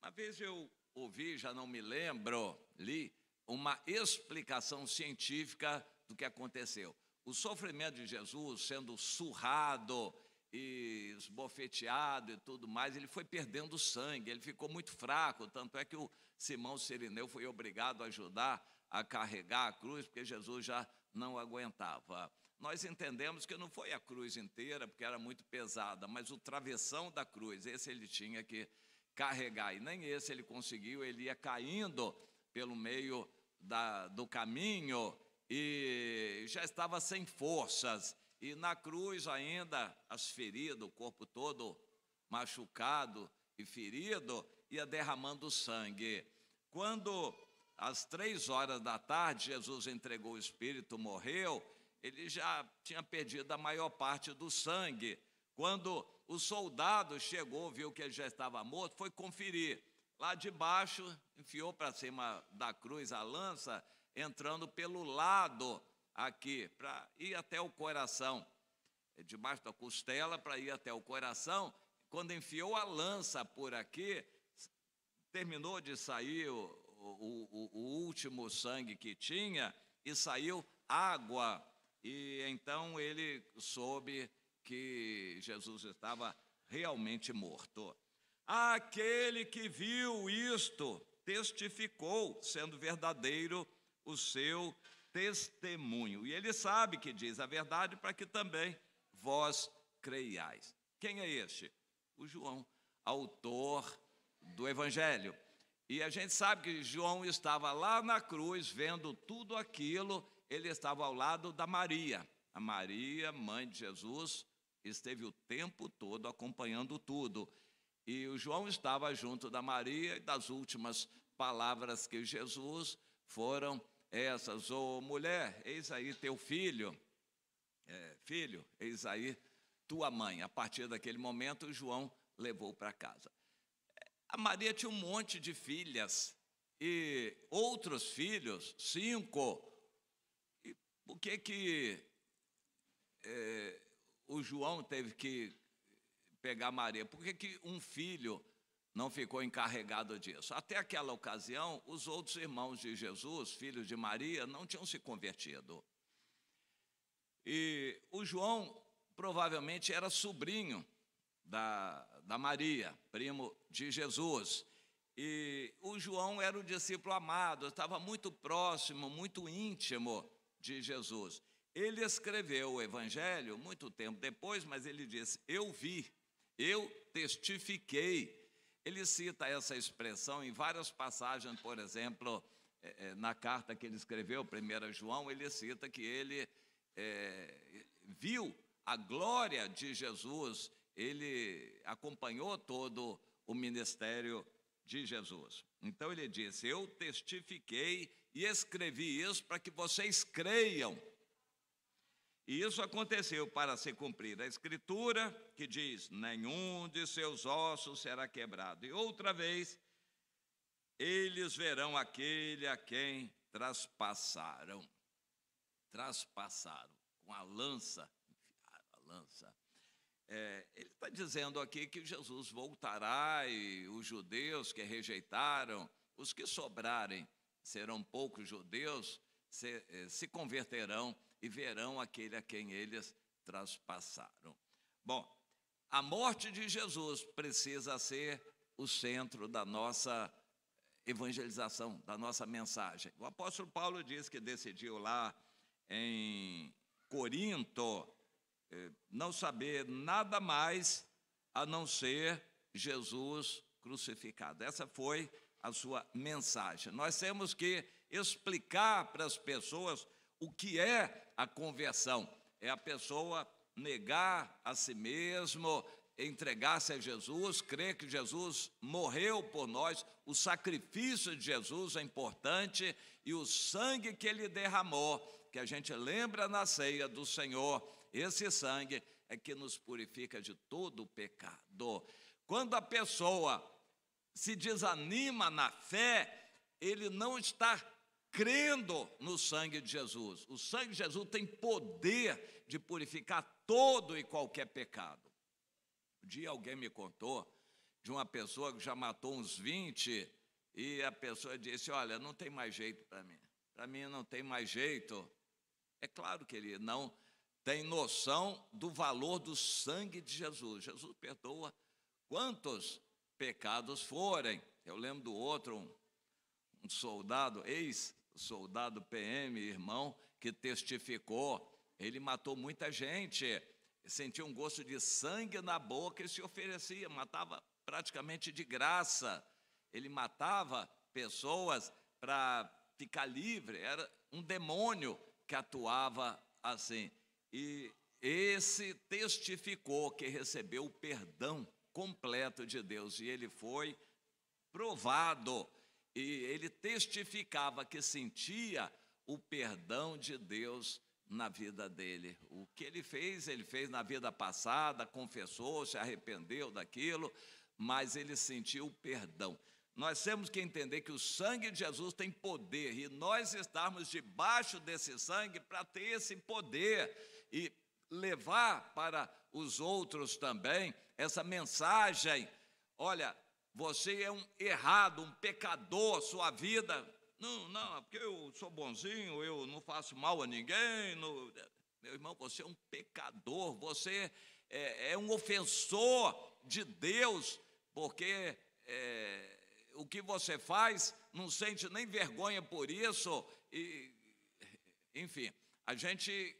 Speaker 3: Uma vez eu ouvi, já não me lembro, li uma explicação científica do que aconteceu. O sofrimento de Jesus, sendo surrado e esbofeteado e tudo mais, ele foi perdendo sangue, ele ficou muito fraco, tanto é que o Simão Cirineu foi obrigado a ajudar a carregar a cruz, porque Jesus já não aguentava. Nós entendemos que não foi a cruz inteira, porque era muito pesada, mas o travessão da cruz, esse ele tinha que carregar, e nem esse ele conseguiu, ele ia caindo pelo meio do caminho e já estava sem forças, e na cruz ainda as feridas, o corpo todo machucado e ferido, ia derramando sangue. Quando às 3 horas da tarde Jesus entregou o Espírito, morreu, ele já tinha perdido a maior parte do sangue. Quando o soldado chegou, viu que ele já estava morto, foi conferir. Lá de baixo, enfiou para cima da cruz a lança, entrando pelo lado aqui, para ir até o coração, debaixo da costela, para ir até o coração. Quando enfiou a lança por aqui, terminou de sair o último sangue que tinha e saiu água. E então ele soube que Jesus estava realmente morto. Aquele que viu isto testificou, sendo verdadeiro o seu testemunho. E ele sabe que diz a verdade para que também vós creiais. Quem é este? O João, autor do Evangelho. E a gente sabe que João estava lá na cruz, vendo tudo aquilo, ele estava ao lado da Maria. A Maria, mãe de Jesus, esteve o tempo todo acompanhando tudo. E o João estava junto da Maria, e das últimas palavras que Jesus foram essas: ô mulher, eis aí teu filho, filho, eis aí tua mãe. A partir daquele momento, João levou para casa. A Maria tinha um monte de filhas e outros filhos, 5. E por que o João teve que pegar Maria? Por que um filho não ficou encarregado disso? Até aquela ocasião, os outros irmãos de Jesus, filhos de Maria, não tinham se convertido. E o João provavelmente era sobrinho da Maria, primo de Jesus. E o João era o discípulo amado, estava muito próximo, muito íntimo de Jesus. Ele escreveu o Evangelho muito tempo depois, mas ele disse: eu vi, eu testifiquei. Ele cita essa expressão em várias passagens. Por exemplo, na carta que ele escreveu, 1 João, ele cita que ele viu a glória de Jesus, ele acompanhou todo o ministério de Jesus. Então ele disse: eu testifiquei e escrevi isso para que vocês creiam. E isso aconteceu para se cumprir a Escritura, que diz: nenhum de seus ossos será quebrado. E outra vez, eles verão aquele a quem traspassaram. Traspassaram, com a lança, enfiaram a lança. Ele está dizendo aqui que Jesus voltará e os judeus que rejeitaram, os que sobrarem, serão poucos judeus, se converterão e verão aquele a quem eles traspassaram. Bom, a morte de Jesus precisa ser o centro da nossa evangelização, da nossa mensagem. O apóstolo Paulo diz que decidiu lá em Corinto não saber nada mais a não ser Jesus crucificado. Essa foi a sua mensagem. Nós temos que explicar para as pessoas o que é a conversão. É a pessoa negar a si mesmo, entregar-se a Jesus, crer que Jesus morreu por nós. O sacrifício de Jesus é importante e o sangue que ele derramou, que a gente lembra na ceia do Senhor, esse sangue é que nos purifica de todo o pecado. Quando a pessoa se desanima na fé, ele não está crendo no sangue de Jesus. O sangue de Jesus tem poder de purificar todo e qualquer pecado. Um dia alguém me contou de uma pessoa que já matou uns 20 e a pessoa disse: olha, não tem mais jeito para mim não tem mais jeito. É claro que ele não tem noção do valor do sangue de Jesus. Jesus perdoa quantos pecados forem. Eu lembro do outro, um soldado, ex-soldado PM, irmão, que testificou. Ele matou muita gente, sentia um gosto de sangue na boca e se oferecia, matava praticamente de graça. Ele matava pessoas para ficar livre, era um demônio que atuava assim. E esse testificou que recebeu o perdão completo de Deus, e ele foi provado, e ele testificava que sentia o perdão de Deus na vida dele. O que ele fez na vida passada, confessou, se arrependeu daquilo, mas ele sentiu o perdão. Nós temos que entender que o sangue de Jesus tem poder, e nós estamos debaixo desse sangue para ter esse poder e levar para os outros também essa mensagem. Olha, você é um errado, um pecador, sua vida. Não, porque eu sou bonzinho, eu não faço mal a ninguém. Meu irmão, você é um pecador, você é um ofensor de Deus, porque o que você faz, não sente nem vergonha por isso. Enfim, a gente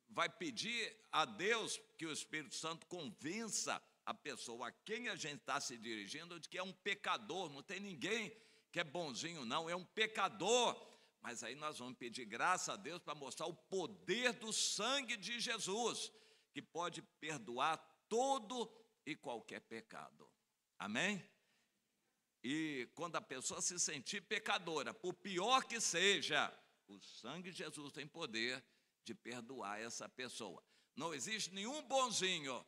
Speaker 3: vai pedir a Deus que o Espírito Santo convença a pessoa a quem a gente está se dirigindo de que é um pecador. Não tem ninguém que é bonzinho, não, é um pecador. Mas aí nós vamos pedir graça a Deus para mostrar o poder do sangue de Jesus, que pode perdoar todo e qualquer pecado. Amém? E quando a pessoa se sentir pecadora, por pior que seja, o sangue de Jesus tem poder de perdoar essa pessoa. Não existe nenhum bonzinho,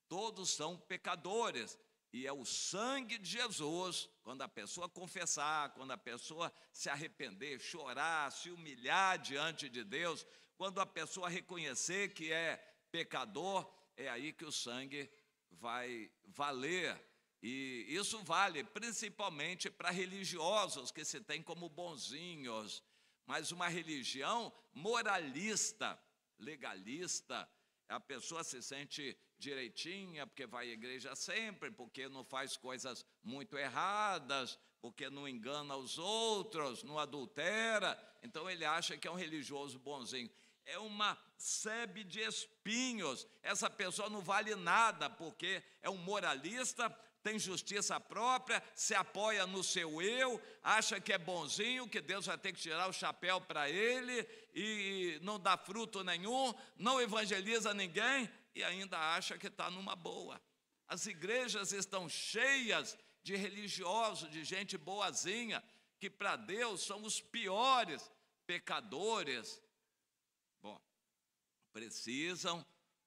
Speaker 3: todos são pecadores. E é o sangue de Jesus, quando a pessoa confessar, quando a pessoa se arrepender, chorar, se humilhar diante de Deus, quando a pessoa reconhecer que é pecador, é aí que o sangue vai valer. E isso vale principalmente para religiosos que se têm como bonzinhos, mas uma religião moralista, legalista, a pessoa se sente direitinha, porque vai à igreja sempre, porque não faz coisas muito erradas, porque não engana os outros, não adultera, então ele acha que é um religioso bonzinho. É uma sebe de espinhos. Essa pessoa não vale nada, porque é um moralista, tem justiça própria, se apoia no seu eu, acha que é bonzinho, que Deus vai ter que tirar o chapéu para ele, e não dá fruto nenhum, não evangeliza ninguém, e ainda acha que está numa boa. As igrejas estão cheias de religiosos, de gente boazinha, que para Deus são os piores pecadores. Bom, precisam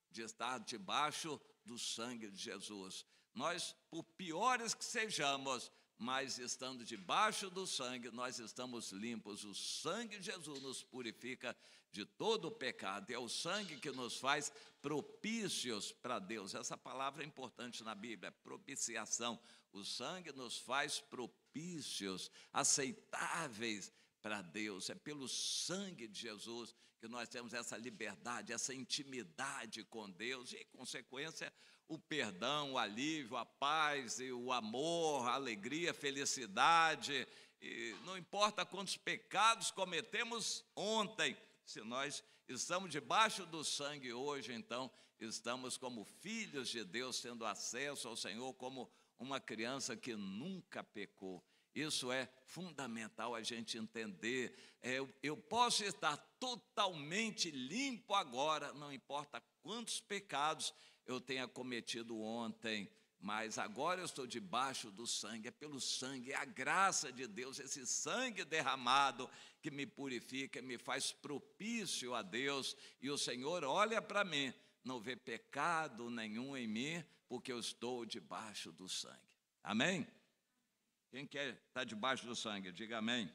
Speaker 3: de estar debaixo do sangue de Jesus. Nós, por piores que sejamos, mas estando debaixo do sangue, nós estamos limpos. O sangue de Jesus nos purifica de todo o pecado. É o sangue que nos faz propícios para Deus. Essa palavra é importante na Bíblia, propiciação. O sangue nos faz propícios, aceitáveis para Deus. É pelo sangue de Jesus que nós temos essa liberdade, essa intimidade com Deus e, em consequência, o perdão, o alívio, a paz, e o amor, a alegria, a felicidade. E não importa quantos pecados cometemos ontem, se nós estamos debaixo do sangue hoje, então estamos como filhos de Deus, tendo acesso ao Senhor como uma criança que nunca pecou. Isso é fundamental a gente entender. Eu posso estar totalmente limpo agora, não importa quantos pecados eu tenha cometido ontem, mas agora eu estou debaixo do sangue, é pelo sangue, é a graça de Deus, esse sangue derramado que me purifica, me faz propício a Deus, e o Senhor olha para mim, não vê pecado nenhum em mim, porque eu estou debaixo do sangue. Amém? Quem quer estar debaixo do sangue, diga amém.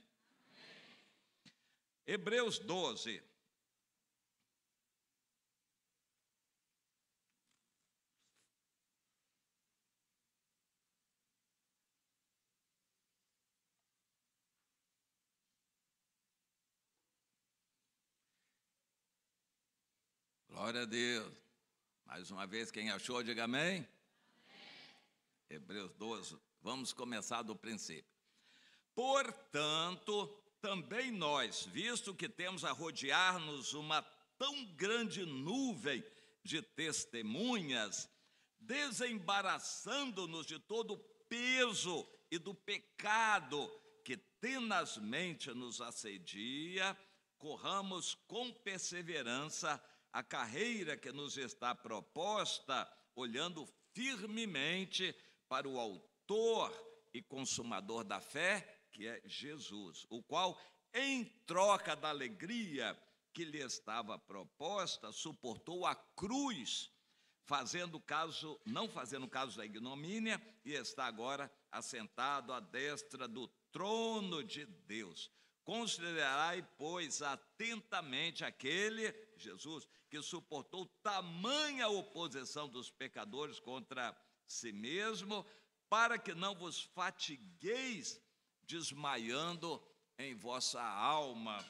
Speaker 3: Hebreus 12. Glória a Deus. Mais uma vez, quem achou, diga amém. Amém. Hebreus 12, vamos começar do princípio. Portanto, também nós, visto que temos a rodear-nos uma tão grande nuvem de testemunhas, desembaraçando-nos de todo o peso e do pecado que tenazmente nos assedia, corramos com perseverança a carreira que nos está proposta, olhando firmemente para o autor e consumador da fé, que é Jesus, o qual, em troca da alegria que lhe estava proposta, suportou a cruz, não fazendo caso da ignomínia, e está agora assentado à destra do trono de Deus. Considerai, pois, atentamente aquele, Jesus, que suportou tamanha oposição dos pecadores contra si mesmo, para que não vos fatigueis desmaiando em vossa alma.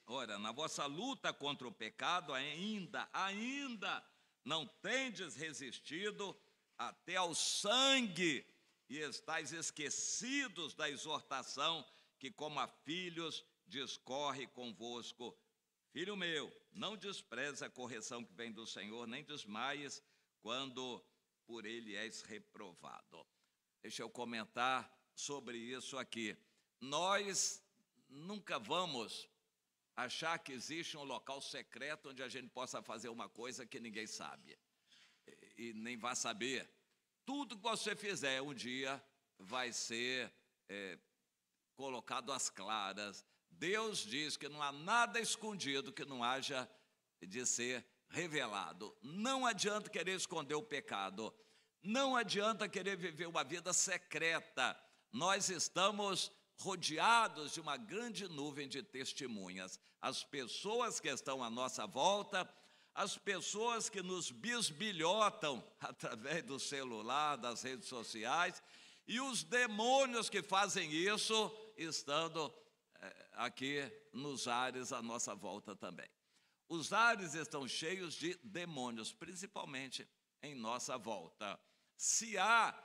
Speaker 3: Ora, na vossa luta contra o pecado ainda não tendes resistido até ao sangue, e estáis esquecidos da exortação que, como a filhos, discorre convosco. Filho meu, não despreze a correção que vem do Senhor, nem desmaies quando por ele és reprovado. Deixa eu comentar sobre isso aqui. Nós nunca vamos achar que existe um local secreto onde a gente possa fazer uma coisa que ninguém sabe e nem vai saber. Tudo que você fizer um dia vai ser colocado às claras. Deus diz que não há nada escondido que não haja de ser revelado. Não adianta querer esconder o pecado. Não adianta querer viver uma vida secreta. Nós estamos rodeados de uma grande nuvem de testemunhas. As pessoas que estão à nossa volta, as pessoas que nos bisbilhotam através do celular, das redes sociais, e os demônios que fazem isso estando aqui nos ares à nossa volta também. Os ares estão cheios de demônios, principalmente em nossa volta. Se há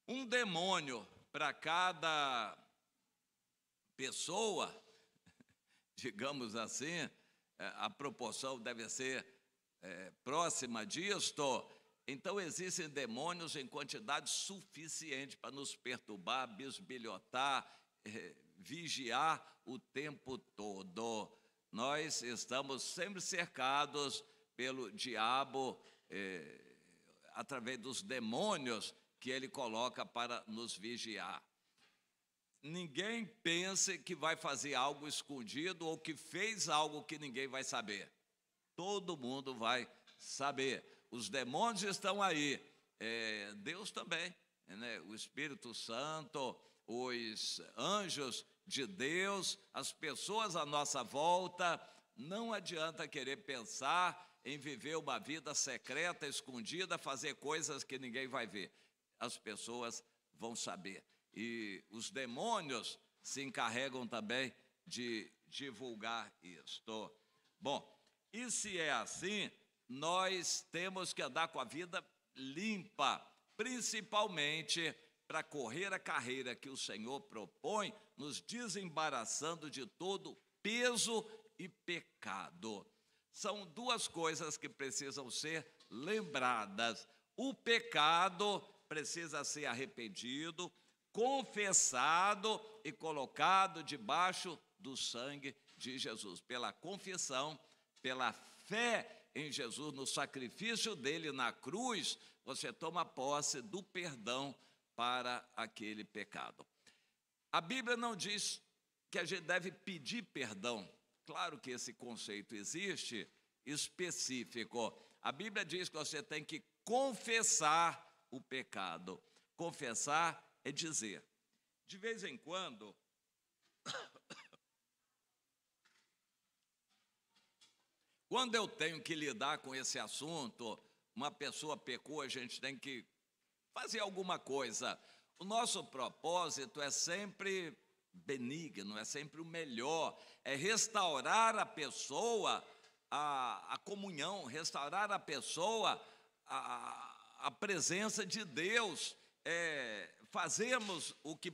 Speaker 3: um demônio para cada pessoa, digamos assim, a proporção deve ser próxima disto, então existem demônios em quantidade suficiente para nos perturbar, bisbilhotar, vigiar o tempo todo. Nós estamos sempre cercados pelo diabo, através dos demônios que ele coloca para nos vigiar. Ninguém pense que vai fazer algo escondido ou que fez algo que ninguém vai saber. Todo mundo vai saber. Os demônios estão aí. Deus também, né? O Espírito Santo, os anjos de Deus, as pessoas à nossa volta. Não adianta querer pensar em viver uma vida secreta, escondida, fazer coisas que ninguém vai ver. As pessoas vão saber. E os demônios se encarregam também de divulgar isto. Bom, e se é assim, nós temos que andar com a vida limpa, principalmente para correr a carreira que o Senhor propõe, nos desembaraçando de todo peso e pecado. São duas coisas que precisam ser lembradas. O pecado precisa ser arrependido, confessado e colocado debaixo do sangue de Jesus. Pela confissão, pela fé em Jesus, no sacrifício dele na cruz, você toma posse do perdão para aquele pecado. A Bíblia não diz que a gente deve pedir perdão. Claro que esse conceito existe, específico. A Bíblia diz que você tem que confessar o pecado. Confessar é dizer. De vez em quando, quando eu tenho que lidar com esse assunto, uma pessoa pecou, a gente tem que fazer alguma coisa. O nosso propósito é sempre benigno, é sempre o melhor, é restaurar a pessoa, a comunhão, restaurar a pessoa, a presença de Deus, fazermos o que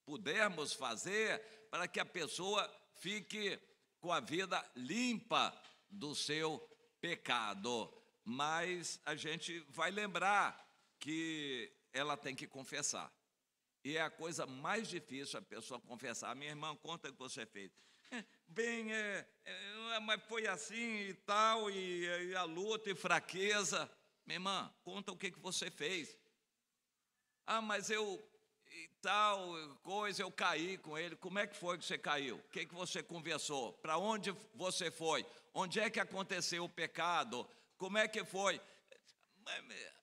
Speaker 3: pudermos fazer para que a pessoa fique com a vida limpa do seu pecado. Mas a gente vai lembrar que ela tem que confessar. E é a coisa mais difícil a pessoa confessar. Minha irmã, conta o que você fez. Bem, mas foi assim e tal, e a luta e fraqueza. Minha irmã, conta o que você fez. Mas eu, e tal coisa, eu caí com ele. Como é que foi que você caiu? O que você conversou? Para onde você foi? Onde é que aconteceu o pecado? Como é que foi?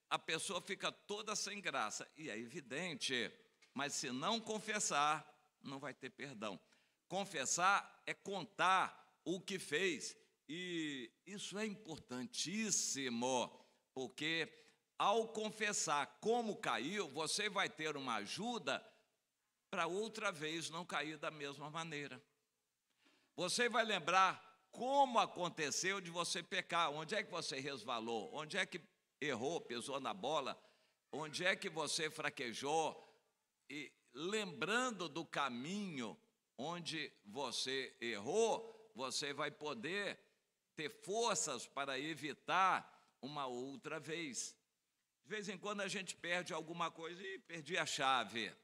Speaker 3: A pessoa fica toda sem graça. E é evidente, mas se não confessar, não vai ter perdão. Confessar é contar o que fez. E isso é importantíssimo, porque ao confessar como caiu, você vai ter uma ajuda para outra vez não cair da mesma maneira. Você vai lembrar como aconteceu de você pecar, onde é que você resvalou, onde é que errou, pisou na bola, onde é que você fraquejou, e lembrando do caminho onde você errou, você vai poder ter forças para evitar uma outra vez. De vez em quando a gente perde alguma coisa, e perdi a chave.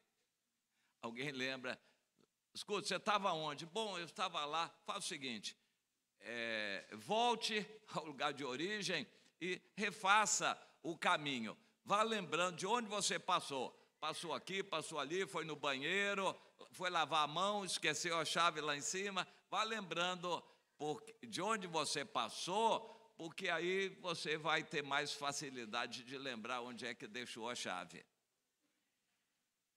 Speaker 3: Alguém lembra? Escuta, você estava onde? Bom, eu estava lá. Faz o seguinte, volte ao lugar de origem e refaça o caminho. Vá lembrando de onde você passou. Passou aqui, passou ali, foi no banheiro, foi lavar a mão, esqueceu a chave lá em cima. Vá lembrando de onde você passou, porque aí você vai ter mais facilidade de lembrar onde é que deixou a chave.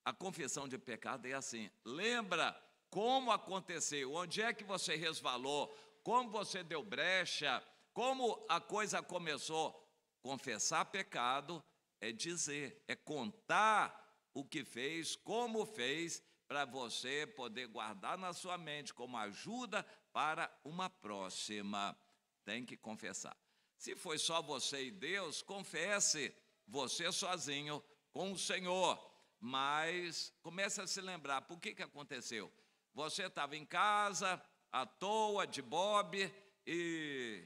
Speaker 3: A confissão de pecado é assim. Lembra como aconteceu, onde é que você resvalou, como você deu brecha, como a coisa começou. Confessar pecado é dizer, é contar o que fez, como fez, para você poder guardar na sua mente como ajuda para uma próxima. Tem que confessar. Se foi só você e Deus, confesse você sozinho com o Senhor. Mas comece a se lembrar, por que aconteceu? Você estava em casa, à toa, de bobe, e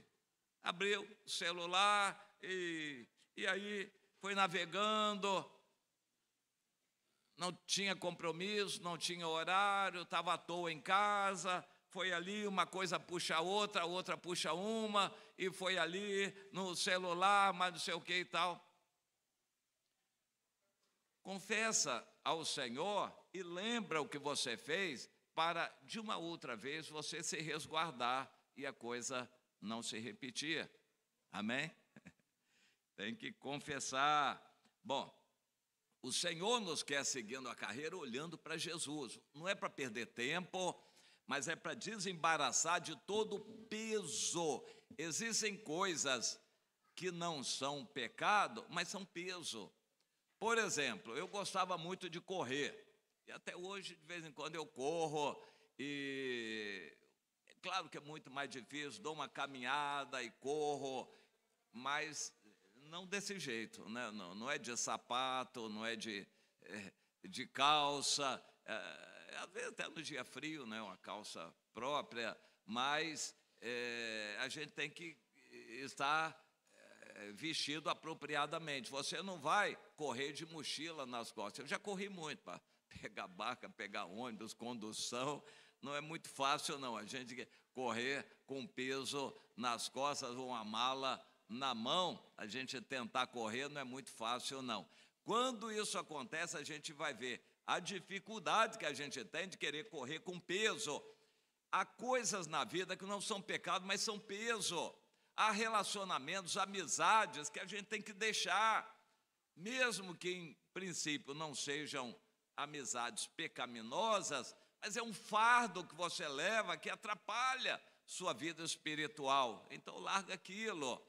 Speaker 3: abriu o celular, e aí foi navegando, não tinha compromisso, não tinha horário, estava à toa em casa, foi ali, uma coisa puxa a outra puxa uma, e foi ali no celular, mas não sei o que e tal. Confessa ao Senhor e lembra o que você fez para, de uma outra vez, você se resguardar e a coisa não se repetir. Amém? Tem que confessar. Bom, o Senhor nos quer seguindo a carreira olhando para Jesus. Não é para perder tempo, mas é para desembaraçar de todo o peso. Existem coisas que não são pecado, mas são peso. Por exemplo, eu gostava muito de correr, e até hoje, de vez em quando, eu corro, e é claro que é muito mais difícil, dou uma caminhada e corro, mas não desse jeito, né? Não é de sapato, não é de calça, às vezes até no dia frio, né? Uma calça própria, mas a gente tem que estar vestido apropriadamente. Você não vai correr de mochila nas costas. Eu já corri muito para pegar barca, pegar ônibus, condução. Não é muito fácil, não. A gente correr com peso nas costas ou uma mala na mão, a gente tentar correr não é muito fácil, não. Quando isso acontece, a gente vai ver a dificuldade que a gente tem de querer correr com peso. Há coisas na vida que não são pecado, mas são peso. Há relacionamentos, amizades que a gente tem que deixar, mesmo que em princípio não sejam amizades pecaminosas, mas é um fardo que você leva que atrapalha sua vida espiritual. Então larga aquilo.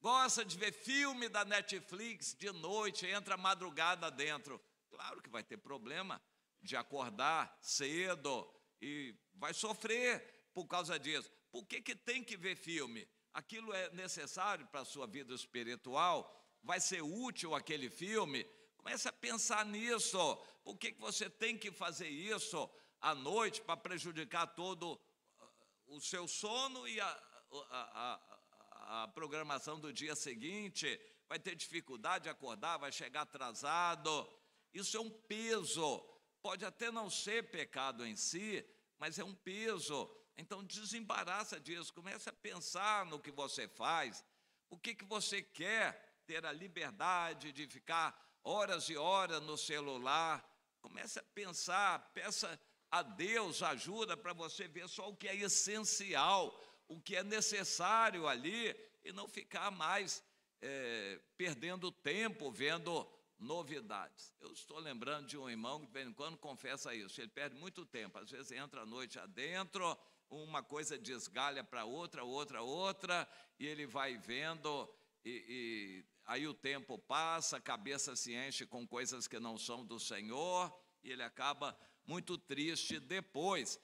Speaker 3: Gosta de ver filme da Netflix de noite, entra madrugada dentro. Claro que vai ter problema de acordar cedo e vai sofrer por causa disso. Por que tem que ver filme? Aquilo é necessário para a sua vida espiritual? Vai ser útil aquele filme? Comece a pensar nisso. Por que você tem que fazer isso à noite para prejudicar todo o seu sono e a programação do dia seguinte? Vai ter dificuldade de acordar, vai chegar atrasado. Isso é um peso. Pode até não ser pecado em si, mas é um peso. Então desembaraça disso, comece a pensar no que você faz, o que você quer ter a liberdade de ficar horas e horas no celular. Comece a pensar, peça a Deus ajuda para você ver só o que é essencial, o que é necessário ali, e não ficar mais perdendo tempo vendo novidades. Eu estou lembrando de um irmão que de vez em quando confessa isso, ele perde muito tempo, às vezes entra à noite adentro, uma coisa desgalha para outra, e ele vai vendo, e aí o tempo passa, a cabeça se enche com coisas que não são do Senhor, e ele acaba muito triste depois.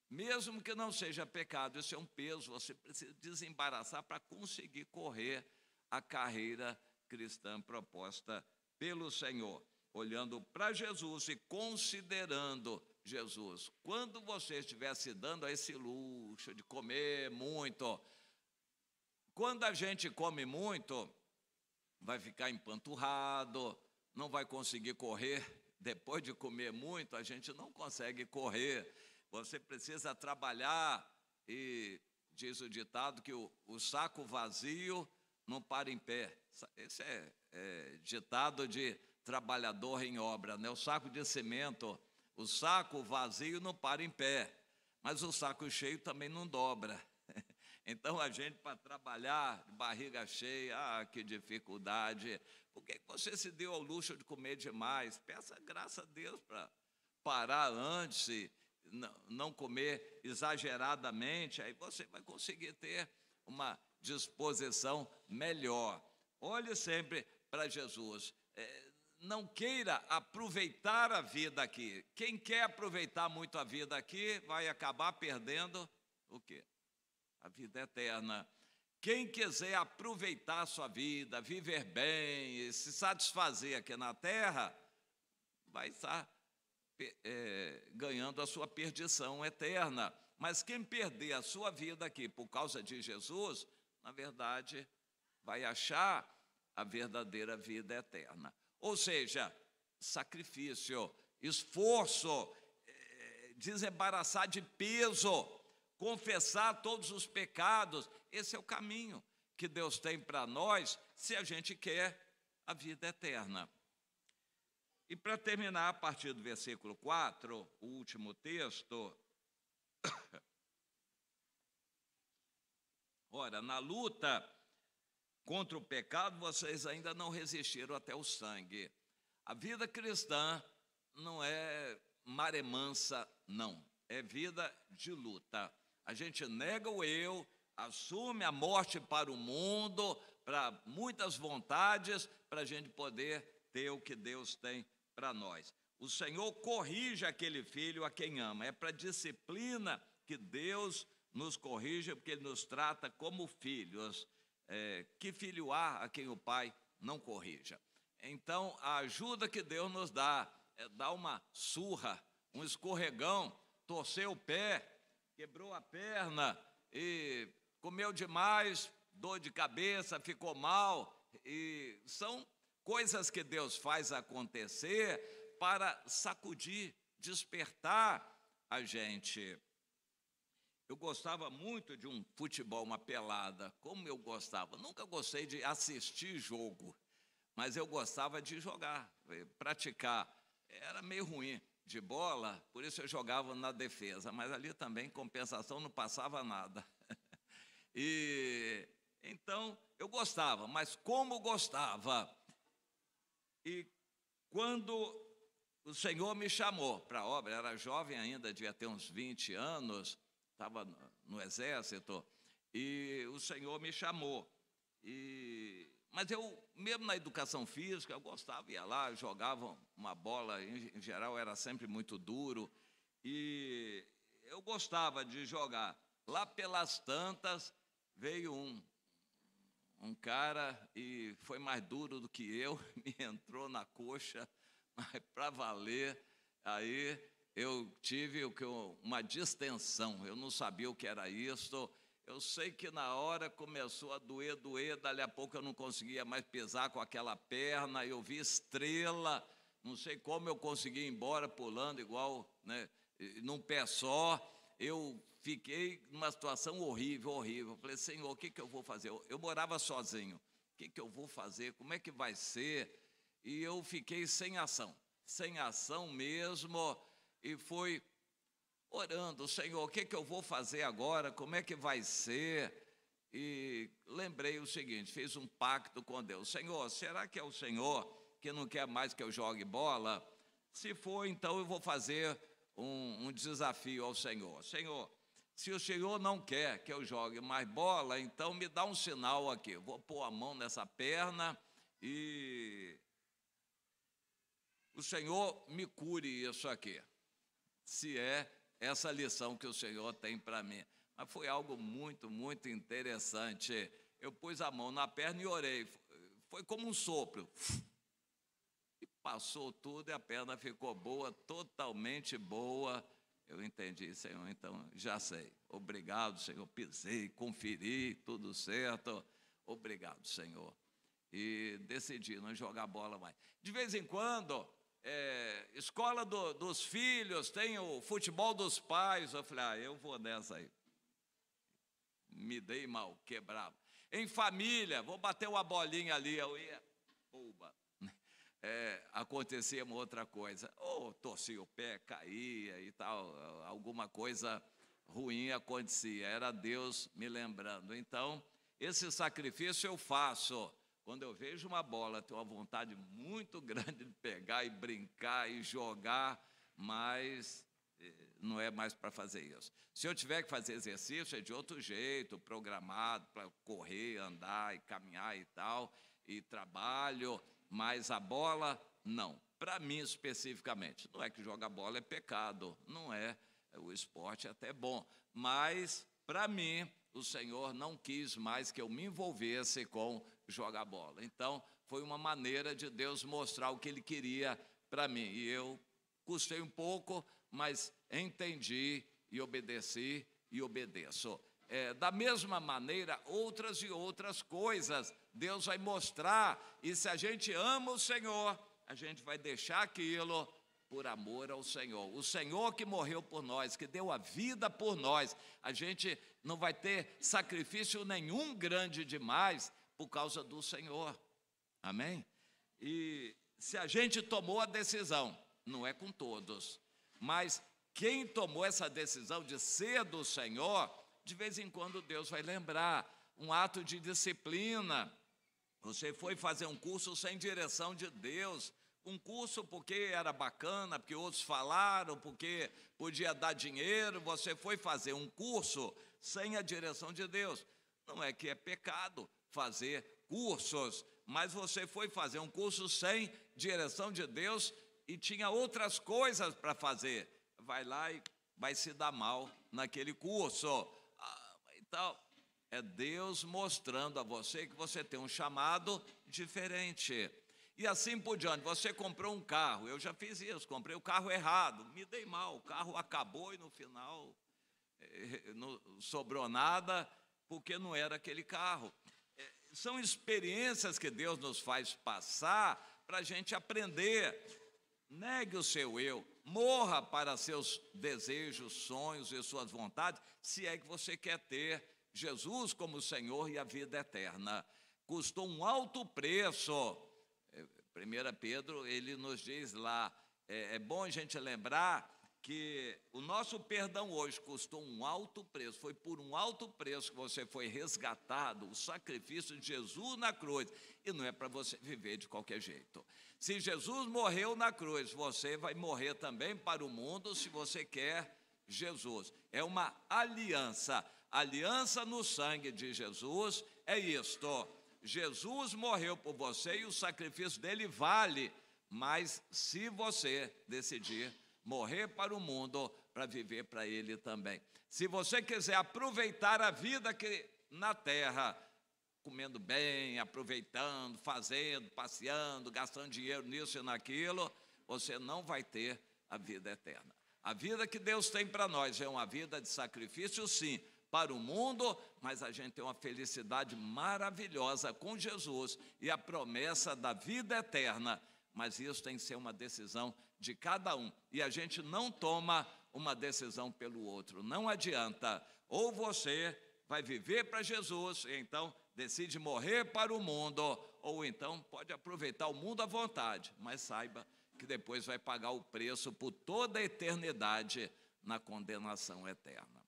Speaker 3: Mesmo que não seja pecado, isso é um peso, você precisa desembaraçar para conseguir correr a carreira cristã proposta pelo Senhor, olhando para Jesus e considerando Jesus. Quando você estiver se dando a esse luxo de comer muito, quando a gente come muito, vai ficar empanturrado, não vai conseguir correr. Depois de comer muito, a gente não consegue correr. Você precisa trabalhar, e diz o ditado que o saco vazio não para em pé. Esse é ditado de trabalhador em obra, né? O saco de cimento, o saco vazio não para em pé, mas o saco cheio também não dobra. Então, a gente, para trabalhar de barriga cheia, que dificuldade. Por que você se deu ao luxo de comer demais? Peça graça a Deus para parar antes e não comer exageradamente, aí você vai conseguir ter uma disposição melhor. Olhe sempre para Jesus. Não queira aproveitar a vida aqui. Quem quer aproveitar muito a vida aqui vai acabar perdendo o quê? A vida eterna. Quem quiser aproveitar a sua vida, viver bem e se satisfazer aqui na terra, vai estar ganhando a sua perdição eterna. Mas quem perder a sua vida aqui por causa de Jesus, na verdade, vai achar a verdadeira vida eterna. Ou seja, sacrifício, esforço, desembaraçar de peso, confessar todos os pecados. Esse é o caminho que Deus tem para nós, se a gente quer a vida eterna. E para terminar, a partir do versículo 4, o último texto. Ora, na luta contra o pecado, vocês ainda não resistiram até o sangue. A vida cristã não é maremansa, não. É vida de luta. A gente nega o eu, assume a morte para o mundo, para muitas vontades, para a gente poder ter o que Deus tem para nós. O Senhor corrige aquele filho a quem ama. É para disciplina que Deus nos corrige, porque Ele nos trata como filhos. Que filho há a quem o pai não corrija? Então, a ajuda que Deus nos dá é dar uma surra, um escorregão, torceu o pé, quebrou a perna e comeu demais, dor de cabeça, ficou mal. E são coisas que Deus faz acontecer para sacudir, despertar a gente. Eu gostava muito de um futebol, uma pelada. Como eu gostava? Nunca gostei de assistir jogo, mas eu gostava de jogar, praticar. Era meio ruim de bola, por isso eu jogava na defesa, mas ali também, em compensação, não passava nada. E então, eu gostava, mas como gostava. E quando o Senhor me chamou para a obra, era jovem ainda, devia ter uns 20 anos, estava no exército, e o Senhor me chamou. Mas eu, mesmo na educação física, eu gostava, ia lá, jogava uma bola, em geral era sempre muito duro, e eu gostava de jogar. Lá pelas tantas, veio um cara e foi mais duro do que eu, me entrou na coxa, mas para valer. Aí eu tive uma distensão, eu não sabia o que era isso. Eu sei que na hora começou a doer, dali a pouco eu não conseguia mais pisar com aquela perna, eu vi estrela, não sei como eu consegui ir embora pulando igual, né, num pé só. Eu fiquei numa situação horrível, horrível. Falei, Senhor, o que eu vou fazer? Eu morava sozinho. O que eu vou fazer? Como é que vai ser? E eu fiquei sem ação mesmo, e fui orando, Senhor, o que eu vou fazer agora? Como é que vai ser? E lembrei o seguinte, fiz um pacto com Deus. Senhor, será que é o Senhor que não quer mais que eu jogue bola? Se for, então eu vou fazer um desafio ao Senhor. Senhor, se o Senhor não quer que eu jogue mais bola, então me dá um sinal aqui. Eu vou pôr a mão nessa perna E o Senhor me cure isso aqui, se é essa lição que o Senhor tem para mim. Mas foi algo muito, muito interessante. Eu pus a mão na perna e orei. Foi como um sopro. E passou tudo e a perna ficou boa, totalmente boa. Eu entendi, Senhor, então já sei. Obrigado, Senhor. Pisei, conferi, tudo certo. Obrigado, Senhor. E decidi não jogar bola mais. De vez em quando, escola dos filhos, tem o futebol dos pais. Eu falei, eu vou nessa aí. Me dei mal, quebrava. Em família, vou bater uma bolinha ali, eu ia, uba. Acontecia uma outra coisa, ou torcia o pé, caía e tal, alguma coisa ruim acontecia, era Deus me lembrando. Então, esse sacrifício eu faço. Quando eu vejo uma bola, tenho uma vontade muito grande de pegar e brincar e jogar, mas não é mais para fazer isso. Se eu tiver que fazer exercício, é de outro jeito, programado para correr, andar e caminhar e tal, e trabalho, mas a bola, não. Para mim, especificamente, não é que jogar bola é pecado, não é. O esporte é até bom, mas, para mim, o Senhor não quis mais que eu me envolvesse com jogar bola. Então, foi uma maneira de Deus mostrar o que Ele queria para mim. E eu custei um pouco, mas entendi e obedeci e obedeço. Da mesma maneira, outras e outras coisas Deus vai mostrar, e se a gente ama o Senhor, a gente vai deixar aquilo por amor ao Senhor. O Senhor que morreu por nós, que deu a vida por nós, a gente não vai ter sacrifício nenhum grande demais por causa do Senhor. Amém? E se a gente tomou a decisão, não é com todos, mas quem tomou essa decisão de ser do Senhor, de vez em quando Deus vai lembrar, um ato de disciplina. Você foi fazer um curso sem direção de Deus, um curso porque era bacana, porque outros falaram, porque podia dar dinheiro, você foi fazer um curso sem a direção de Deus. Não é que é pecado fazer cursos, mas você foi fazer um curso sem direção de Deus e tinha outras coisas para fazer. Vai lá e vai se dar mal naquele curso. Então, é Deus mostrando a você que você tem um chamado diferente. E assim por diante, você comprou um carro, eu já fiz isso, comprei o carro errado, me dei mal, o carro acabou e no final não sobrou nada, porque não era aquele carro. São experiências que Deus nos faz passar para a gente aprender. Negue o seu eu, morra para seus desejos, sonhos e suas vontades, se é que você quer ter Jesus como Senhor e a vida eterna. Custou um alto preço. 1 Pedro, ele nos diz lá, é bom a gente lembrar que o nosso perdão hoje custou um alto preço, foi por um alto preço que você foi resgatado, o sacrifício de Jesus na cruz, e não é para você viver de qualquer jeito. Se Jesus morreu na cruz, você vai morrer também para o mundo se você quer Jesus. É uma aliança, aliança no sangue de Jesus, é isto. Jesus morreu por você e o sacrifício dele vale, mas se você decidir morrer para o mundo, para viver para ele também. Se você quiser aproveitar a vida aqui na terra, comendo bem, aproveitando, fazendo, passeando, gastando dinheiro nisso e naquilo, você não vai ter a vida eterna. A vida que Deus tem para nós é uma vida de sacrifício, sim, para o mundo, mas a gente tem uma felicidade maravilhosa com Jesus e a promessa da vida eterna, mas isso tem que ser uma decisão de cada um, e a gente não toma uma decisão pelo outro, não adianta, ou você vai viver para Jesus, e então decide morrer para o mundo, ou então pode aproveitar o mundo à vontade, mas saiba que depois vai pagar o preço por toda a eternidade na condenação eterna.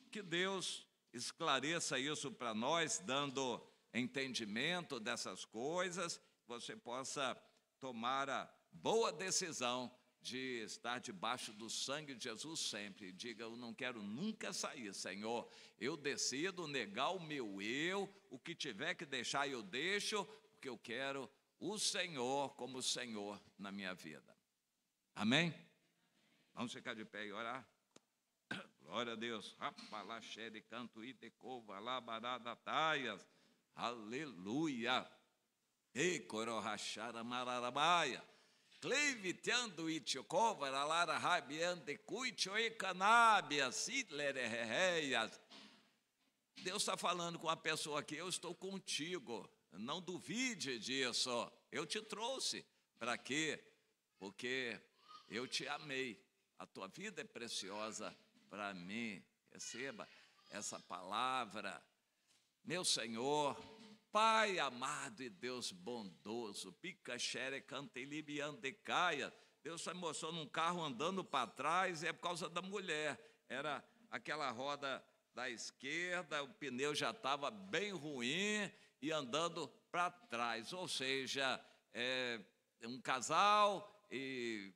Speaker 3: Que Deus esclareça isso para nós, dando entendimento dessas coisas, você possa tomar a boa decisão de estar debaixo do sangue de Jesus sempre. Diga, eu não quero nunca sair, Senhor. Eu decido negar o meu eu, o que tiver que deixar eu deixo, porque eu quero o Senhor como Senhor na minha vida. Amém? Vamos ficar de pé e orar? Glória a Deus. Rapalaxere canto idecova lá baradataias. Aleluia. E corohachara mararabaia. Cleiviteando itiocova lara rabiande cuitio e canabia sidlerereias. Deus está falando com a pessoa aqui, eu estou contigo. Não duvide disso. Eu te trouxe. Para quê? Porque eu te amei. A tua vida é preciosa para mim. Receba essa palavra. Meu Senhor, Pai amado e Deus bondoso, Picachere cantelibiandecaia. Deus está me mostrando um carro andando para trás, é por causa da mulher. Era aquela roda da esquerda, o pneu já estava bem ruim e andando para trás. Ou seja, é um casal e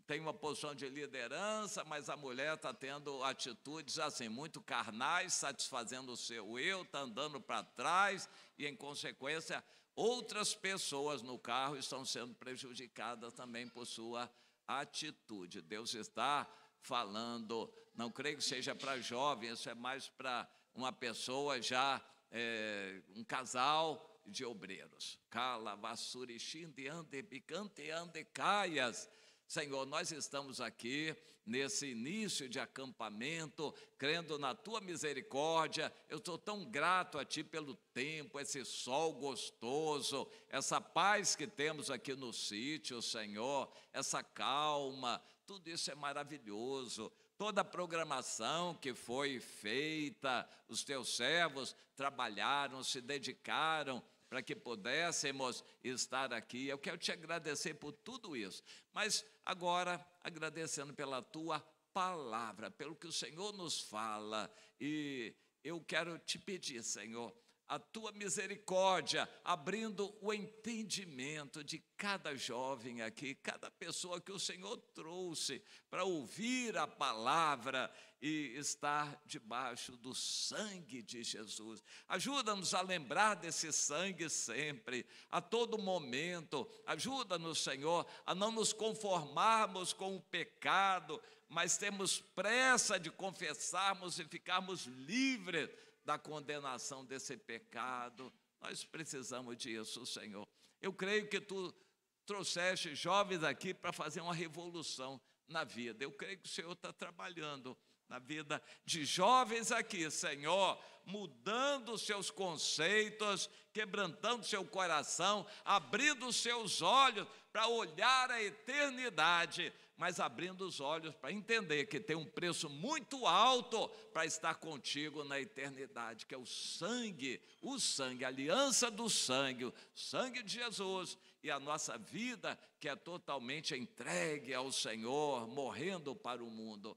Speaker 3: tem uma posição de liderança, mas a mulher está tendo atitudes assim, muito carnais, satisfazendo o seu eu, está andando para trás e, em consequência, outras pessoas no carro estão sendo prejudicadas também por sua atitude. Deus está falando, não creio que seja para jovem, isso é mais para uma pessoa já, um casal de obreiros. Calavasurixinde ande picante ande caias. Senhor, nós estamos aqui nesse início de acampamento, crendo na Tua misericórdia. Eu estou tão grato a Ti pelo tempo, esse sol gostoso, essa paz que temos aqui no sítio, Senhor, essa calma, tudo isso é maravilhoso. Toda a programação que foi feita, os Teus servos trabalharam, se dedicaram, para que pudéssemos estar aqui. Eu quero te agradecer por tudo isso, mas agora agradecendo pela Tua palavra, pelo que o Senhor nos fala, e eu quero te pedir, Senhor, a Tua misericórdia, abrindo o entendimento de cada jovem aqui, cada pessoa que o Senhor trouxe para ouvir a palavra e estar debaixo do sangue de Jesus. Ajuda-nos a lembrar desse sangue sempre, a todo momento. Ajuda-nos, Senhor, a não nos conformarmos com o pecado, mas temos pressa de confessarmos e ficarmos livres da condenação desse pecado. Nós precisamos disso, Senhor. Eu creio que Tu trouxeste jovens aqui para fazer uma revolução na vida. Eu creio que o Senhor está trabalhando na vida de jovens aqui, Senhor, mudando os seus conceitos, quebrantando seu coração, abrindo os seus olhos para olhar a eternidade, mas abrindo os olhos para entender que tem um preço muito alto para estar contigo na eternidade, que é o sangue, a aliança do sangue, o sangue de Jesus e a nossa vida que é totalmente entregue ao Senhor, morrendo para o mundo.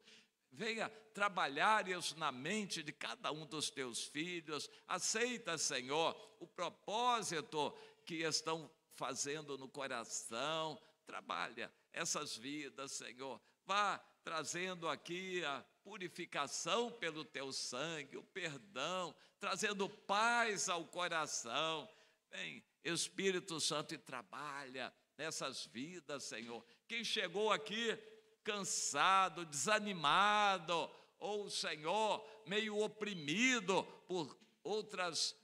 Speaker 3: Venha trabalhar isso na mente de cada um dos teus filhos. Aceita, Senhor, o propósito que estão fazendo no coração. Trabalha essas vidas, Senhor. Vá trazendo aqui a purificação pelo teu sangue, o perdão, trazendo paz ao coração. Vem, Espírito Santo, e trabalha nessas vidas, Senhor. Quem chegou aqui cansado, desanimado, ou, Senhor, meio oprimido por outras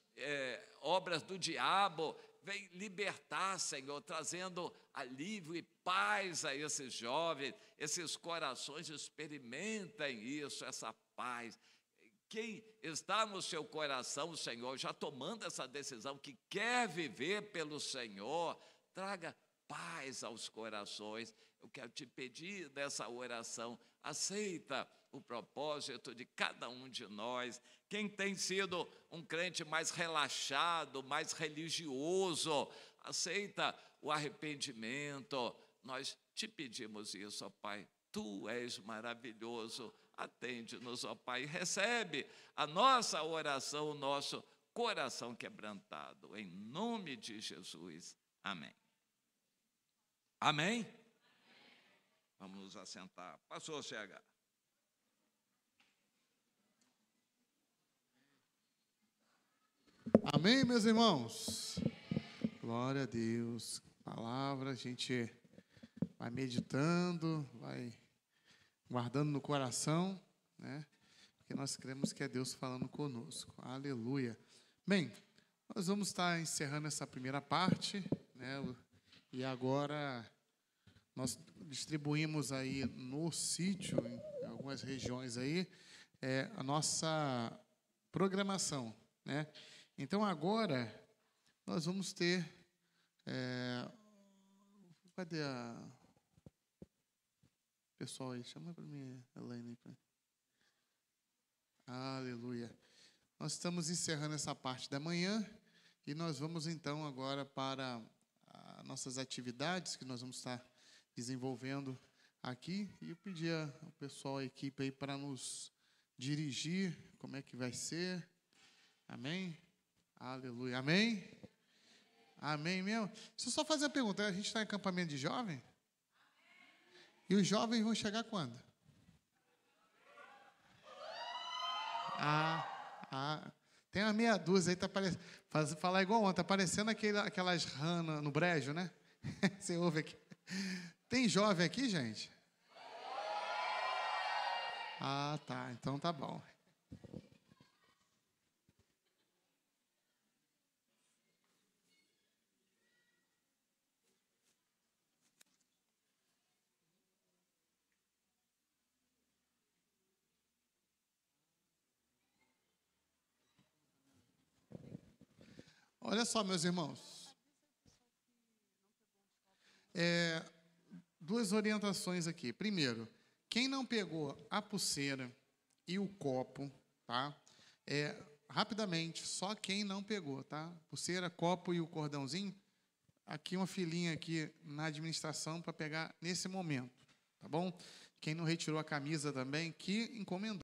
Speaker 3: obras do diabo, vem libertar, Senhor, trazendo alívio e paz a esses jovens, esses corações experimentem isso, essa paz. Quem está no seu coração, Senhor, já tomando essa decisão, que quer viver pelo Senhor, traga paz aos corações. Eu quero te pedir nessa oração, aceita o propósito de cada um de nós. Quem tem sido um crente mais relaxado, mais religioso, aceita o arrependimento. Nós te pedimos isso, ó Pai. Tu és maravilhoso. Atende-nos, ó Pai. Recebe a nossa oração, o nosso coração quebrantado. Em nome de Jesus. Amém. Amém? Vamos nos assentar. Pastor CH.
Speaker 1: Amém, meus irmãos? Glória a Deus. Palavra, a gente vai meditando, vai guardando no coração, né? Porque nós cremos que é Deus falando conosco. Aleluia. Bem, nós vamos estar encerrando essa primeira parte, né? E agora nós distribuímos aí no sítio, em algumas regiões aí, a nossa programação, né? Então agora nós vamos ter cadê a pessoal aí? Chama para mim, Elaine. Aleluia. Nós estamos encerrando essa parte da manhã e nós vamos então agora para nossas atividades que nós vamos estar desenvolvendo aqui. E eu pedi ao pessoal, a equipe aí para nos dirigir como é que vai ser. Amém? Aleluia. Amém? Amém mesmo? Deixa eu só fazer a pergunta. A gente está em acampamento de jovem? E os jovens vão chegar quando? Tem uma meia dúzia aí, tá falar igual ontem, tá parecendo aquelas rãs no brejo, né? Você ouve aqui. Tem jovem aqui, gente? Ah, tá. Então tá bom. Olha só, meus irmãos. Duas orientações aqui. Primeiro, quem não pegou a pulseira e o copo, tá? Rapidamente, só quem não pegou, tá? Pulseira, copo e o cordãozinho. Aqui uma filinha aqui na administração para pegar nesse momento, tá bom? Quem não retirou a camisa também, que encomendou.